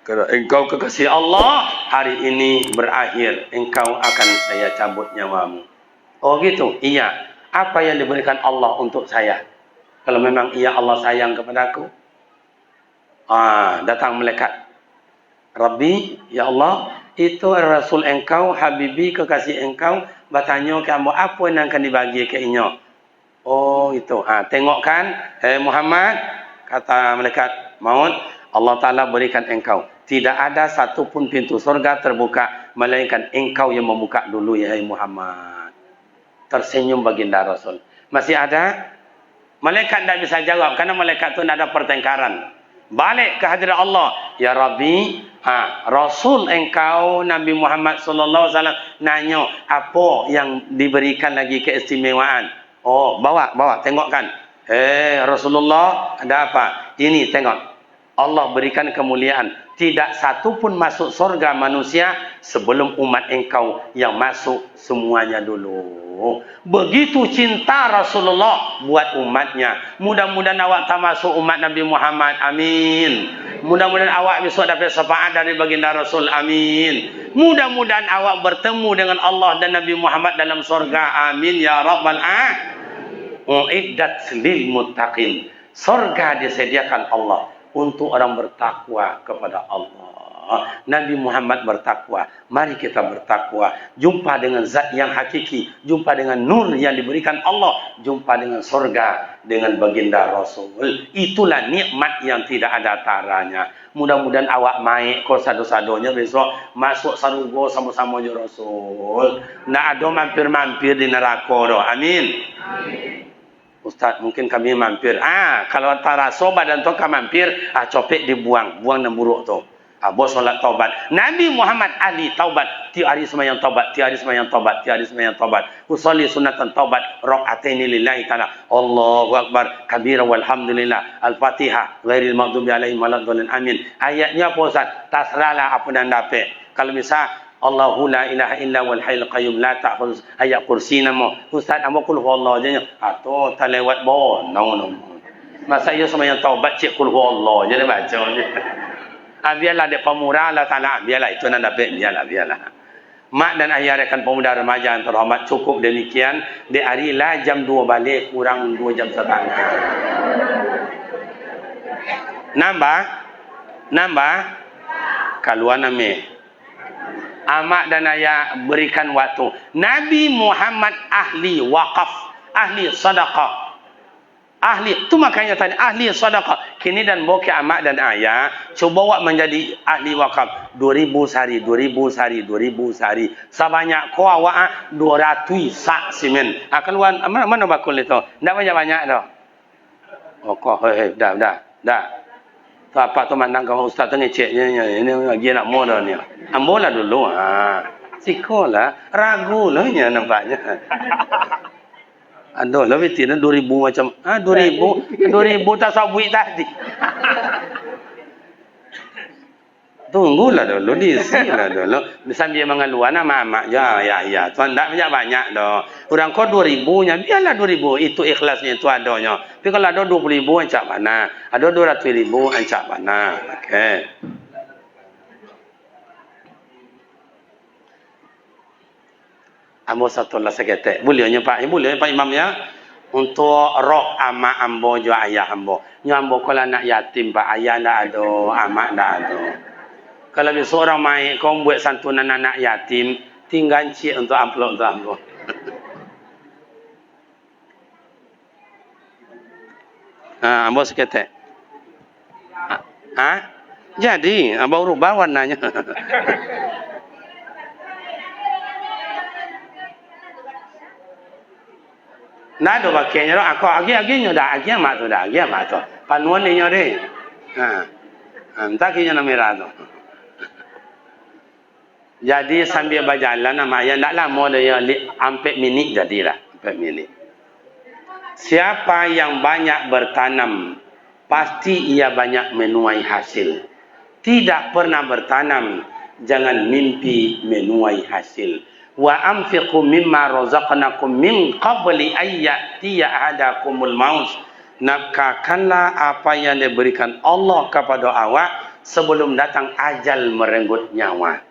Kalau engkau kekasih Allah, hari ini berakhir, engkau akan saya cabut nyawamu." Oh gitu? Iya. Apa yang diberikan Allah untuk saya? Kalau memang iya Allah sayang kepadaku. Datang malaikat. "Rabbi, ya Allah, itu Rasul engkau, Habibi kekasih engkau, bertanya ke hamba apa yang akan dibagi ke inyo. Oh itu, tengok kan, Muhammad, kata malaikat maut, Allah Ta'ala berikan engkau. Tidak ada satu pun pintu surga terbuka, melainkan engkau yang membuka dulu ya Muhammad. Tersenyum baginda Rasul. Masih ada? Malaikat tidak bisa jawab, karena malaikat itu tidak ada pertengkaran. Balik ke hadirat Allah. Ya Rabbi, Rasul engkau Nabi Muhammad sallallahu alaihi wasallam nanya apa yang diberikan lagi keistimewaan. Oh, bawa tengokkan. Rasulullah, ada apa? Ini tengok. Allah berikan kemuliaan. Tidak satu pun masuk surga manusia sebelum umat engkau yang masuk semuanya dulu. Begitu cinta Rasulullah buat umatnya. Mudah-mudahan awak tak masuk umat Nabi Muhammad. Amin. Mudah-mudahan awak besok dapat syafaat dari baginda Rasul. Amin. Mudah-mudahan awak bertemu dengan Allah dan Nabi Muhammad dalam surga. Amin ya rabbal alamin. Uiddat lil muttaqin. Surga disediakan Allah untuk orang bertakwa kepada Allah. Nabi Muhammad bertakwa. Mari kita bertakwa. Jumpa dengan zat yang hakiki. Jumpa dengan nur yang diberikan Allah. Jumpa dengan surga. Dengan baginda Rasul. Itulah nikmat yang tidak ada taranya. Mudah-mudahan awak maik kau sadu-sadunya besok. Masuk sarugo sama-sama je Rasul. Nak ada mampir-mampir di neraka doh. Amin. Amin. Ustaz, mungkin kami mampir. Kalau taraso badan tu kami mampir, copek dibuang, buang dan buruk tu. Bos solat taubat. Nabi Muhammad ahli taubat. Tiap hari sembahyang taubat, tiap hari sembahyang taubat, tiap hari sembahyang taubat. Usolli sunatan taubat, rakaataini lillahi taala. Allahu akbar, kabira walhamdulillah. Al-Fatihah, ghairil maghdubi alaihim waladdallin. Amin. Ayatnya apa Ustaz? Tasralah apa dan dapat. Kalau misal Allahu la ilaha illa wal hayyul qayyum la ta'khudh ayat kursi nama Ustaz amo kul huwallah je atau tak lewat bon no masa saya sembahyang taubat cik kul huwallah je dia baca je biarlah dia pemurah Allah Taala biarlah itu nak dapat biarlah mak dan ayah rekan pemuda remaja yang terhormat cukup demikian di hari lah jam 2 balik kurang 2 jam setengah nambah kaluan ame amak dan ayah berikan waktu. Nabi Muhammad ahli wakaf, ahli sadaqah. Ahli, tu makanya tadi ahli sadaqah. Kini dan boke amak dan ayah cuba buat menjadi ahli wakaf 2000 sehari, 2000 sehari, 2000 sehari. Sebanyak ko awak 200 sak simen. Keluar mana bakul itu? Ndak banyak-banyak dah. Oh kok dah. Apa tu mandang kau ustaz tu ngeceknya ini lagi nak mau dah ni. Ambolah dulu Sikolah ragu lah nya nampaknya. Aduh lebih tidak 2000 macam 2000 tak sabui tadi. Tunggulah dulu disilah dulu sambil mengeluar nama mak ya tuan tak banyak dah orang kau 2000 nya biarlah 2000 itu ikhlasnya itu adanya tapi kalau ada 20.000 ancak mana ada 200.000 ancak mana okey ambo satu lah seketek bolehnya Pak boleh Pak Imam ya untuk roh ama ambo jo ayah ambo nyambo kalau anak yatim Pak ayah ndak ada amak ndak ada. Kalau besok orang main, kau buat santunan anak yatim, tinggal cik untuk amplop. Ambo seketek. Jadi, baru rubah warnanya. Nah, do pakainya lo, aku agi-aginya dah, agi amat tu. Panuan ni nyore. Entah kinya nak merah tu. Jadi sambil berjalan nama ayah tak lama dia 4 minit jadilah 4 minit. Siapa yang banyak bertanam pasti ia banyak menuai hasil. Tidak pernah bertanam jangan mimpi menuai hasil. Wa anfiqu mimma razaqnakum min qabli ayyatiya ahadakumul maut. Nafkahkanlah apa yang diberikan Allah kepada awak sebelum datang ajal merenggut nyawa.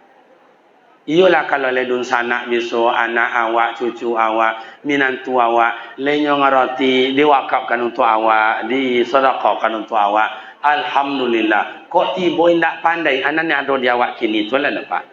Iyalah kalau ledun sanak bisu anak awak, cucu awak, minantu awak, lenyo ngaroti diwakafkan untuk awak, disedekahkan untuk awak. Alhamdulillah. Kok tiba ndak pandai anaknya ada di awak kini tu lah Pak.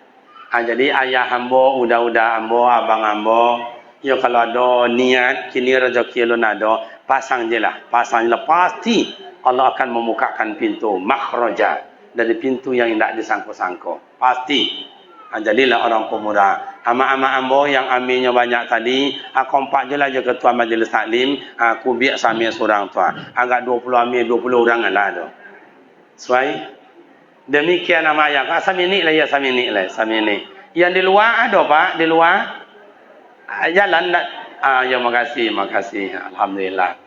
Jadi ayah ambo, udah ambo, abang ambo, yo kalau ada niat kini rezeki lu nado, pasang je lah, pasti Allah akan membukakan pintu makhraja dari pintu yang tidak disangko-sangko, pasti. Jadilah orang pemuda. Ama-ama ambo yang aminnya banyak tadi, kompak je lah je ketua majlis taklim, aku biak sami seorang tua. Agak 20 amin, 20 orang lah tu. Sesuai? Demikian nama ayah. Samini lah ya, samini lah, samini. Yang di luar ada pak, di luar jalan tak? Ya makasih. Alhamdulillah.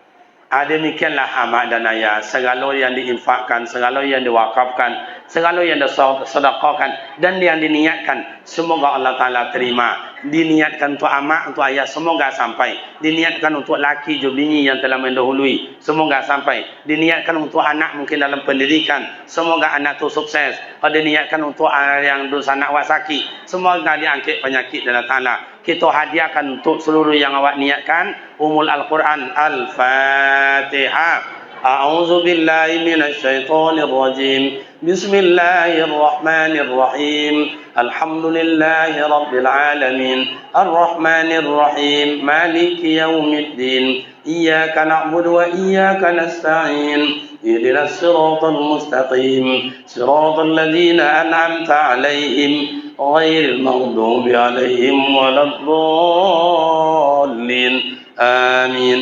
Demikianlah amak dan ayah, segala yang diinfakkan, segala yang diwakafkan, segala yang disedekahkan dan yang diniatkan, semoga Allah Ta'ala terima. Diniatkan untuk amak, untuk ayah, semoga sampai. Diniatkan untuk laki jubini yang telah mendahului, semoga sampai. Diniatkan untuk anak mungkin dalam pendidikan, semoga anak itu sukses. Diniatkan untuk yang dosa anak wasaki, semoga diangkit penyakit dari Allah Ta'ala. Kita hadiahkan untuk seluruh yang awak niatkan umul Al-Quran. Al-Fatihah. A'udzu billahi minasy syaithanir rajim. Bismillahirrahmanirrahim. Alhamdulillahi rabbil alamin. Arrahmanir rahim. Maliki yaumiddin. Iyyaka na'budu wa iyyaka nasta'in. اهدنا الصراط المستقيم صراط الذين أنعمت عليهم غير المغضوب عليهم ولا الضالين آمين.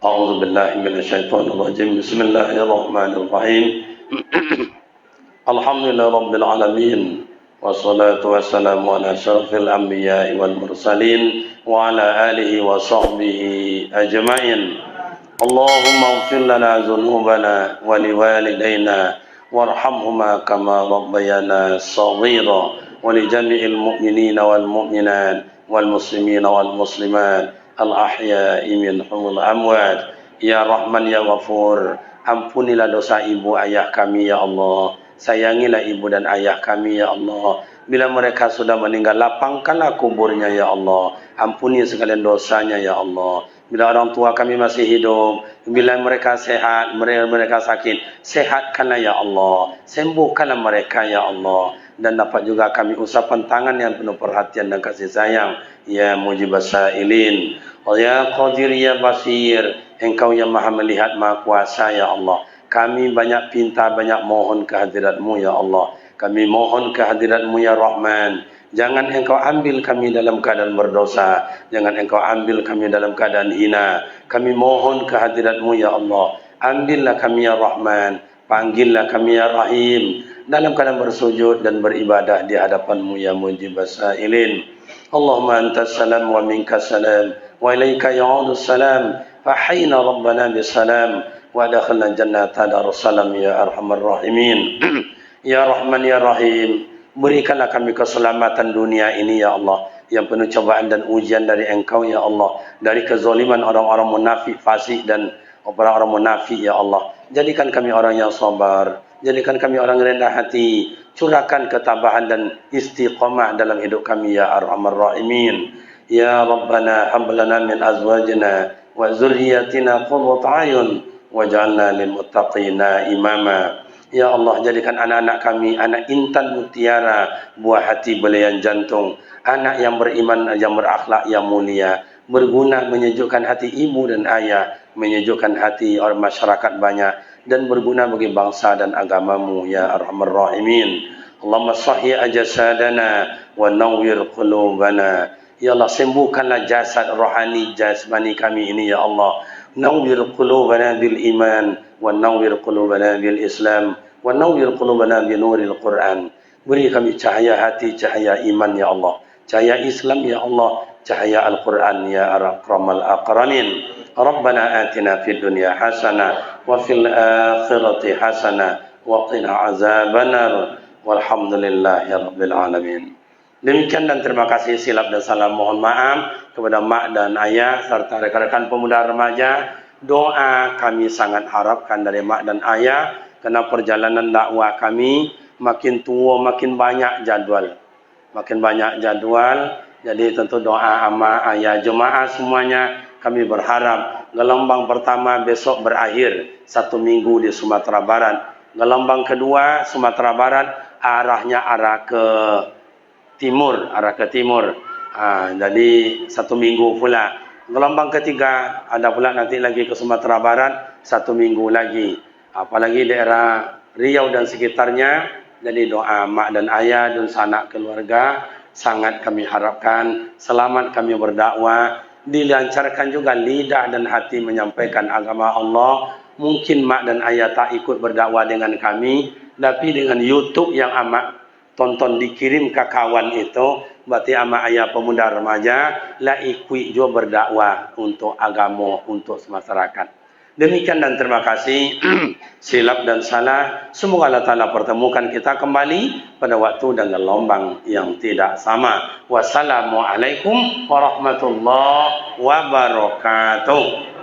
أعوذ بالله من الشيطان الرجيم. بسم الله الرحمن الرحيم. الحمد لله رب العالمين والصلاة والسلام على أشرف الأنبياء والمرسلين وعلى آله وصحبه أجمعين. اللهم اغفر لنا ذنوبنا ولوالدينا وارحمهما كما ربيانا صغيرا ولجميع المؤمنين والمؤمنات والمسلمين والمسلمات الأحياء منهم الأموات. Ya Rahman ya Ghafur, ampunilah dosa ibu ayah kami ya Allah. Sayangilah ibu dan ayah kami ya Allah. Bila mereka sudah meninggal, lapangkanlah kuburnya ya Allah. Ampuni segala dosanya ya Allah. Bila orang tua kami masih hidup, bila mereka sehat, mereka sakit, sehatkanlah ya Allah. Sembuhkanlah mereka ya Allah. Dan dapat juga kami usapan tangan yang penuh perhatian dan kasih sayang. Ya Mujibas Sa'ilin. Ya Qadir ya Basir. Engkau yang maha melihat, maha kuasa ya Allah. Kami banyak pinta, banyak mohon kehadirat-Mu ya Allah. Kami mohon kehadirat-Mu ya Rahman. Jangan Engkau ambil kami dalam keadaan berdosa. Jangan Engkau ambil kami dalam keadaan hina. Kami mohon kehadirat-Mu ya Allah. Ambillah kami ya Rahman. Panggillah kami ya Rahim. Dalam keadaan bersujud dan beribadah di hadapan-Mu ya Mujibas Sa'ilin. Allahumma antas salam wa minkas salam. Wa ilaika ya'udus salam. Fahayna Rabbana bisalam. Wa adakhalna jannata darussalam ya arhamar rahimin. Ya Rahman ya Rahim. Berikanlah kami keselamatan dunia ini ya Allah, yang penuh cobaan dan ujian dari Engkau ya Allah, dari kezaliman orang-orang munafik, fasik dan orang-orang munafik ya Allah. Jadikan kami orang yang sabar, jadikan kami orang rendah hati, curahkan ketabahan dan istiqamah dalam hidup kami ya arhamar rahimin. Ya Rabbana hab lana min azwajina wa dzurriyyatina qurrata a'yun waj'alna lil muttaqina imama. Ya Allah, jadikan anak-anak kami anak intan mutiara, buah hati belian jantung, anak yang beriman, yang berakhlak, yang mulia, berguna, menyejukkan hati ibu dan ayah, menyejukkan hati orang masyarakat banyak, dan berguna bagi bangsa dan agamamu ya arhamar rahimin. Allahumma sahhi ajasadana wa nawwir qulubana. Ya Allah, sembuhkanlah jasad rohani jasmani kami ini ya Allah. Nawwir qulubana bil iman wa nawwir qulubana bil islam wa nawwir qulubana bi nuril Quran. Beri kami cahaya hati, cahaya iman ya Allah, cahaya Islam ya Allah, cahaya Al-Quran ya akramal akramin. Rabbana atina fid dunya hasanah wa fil akhirati hasanah wa qina azabannar walhamdulillahi rabbil alamin. Demikian dan terima kasih, silap dan salam mohon maaf kepada mak dan ayah serta rekan-rekan pemuda remaja. Doa kami sangat harapkan dari mak dan ayah, karena perjalanan dakwah kami makin tua makin banyak jadual. Makin banyak jadual, jadi tentu doa ama ayah jemaah semuanya kami berharap gelombang pertama besok berakhir 1 minggu di Sumatera Barat. Gelombang kedua Sumatera Barat arahnya arah ke timur, jadi 1 minggu pula. Gelombang ketiga ada pula nanti lagi ke Sumatera Barat 1 minggu lagi. Apalagi daerah Riau dan sekitarnya, jadi doa mak dan ayah dan sanak keluarga sangat kami harapkan selamat kami berdakwah, dilancarkan juga lidah dan hati menyampaikan agama Allah. Mungkin mak dan ayah tak ikut berdakwah dengan kami, tapi dengan YouTube yang amak tonton dikirim ke kawan itu, berarti amak ayah pemuda remaja lah ikut juga berdakwah untuk agama, untuk masyarakat. Demikian dan terima kasih. Silap dan salah semoga Allah Ta'ala pertemukan kita kembali pada waktu dan gelombang yang tidak sama. Wassalamualaikum warahmatullahi wabarakatuh.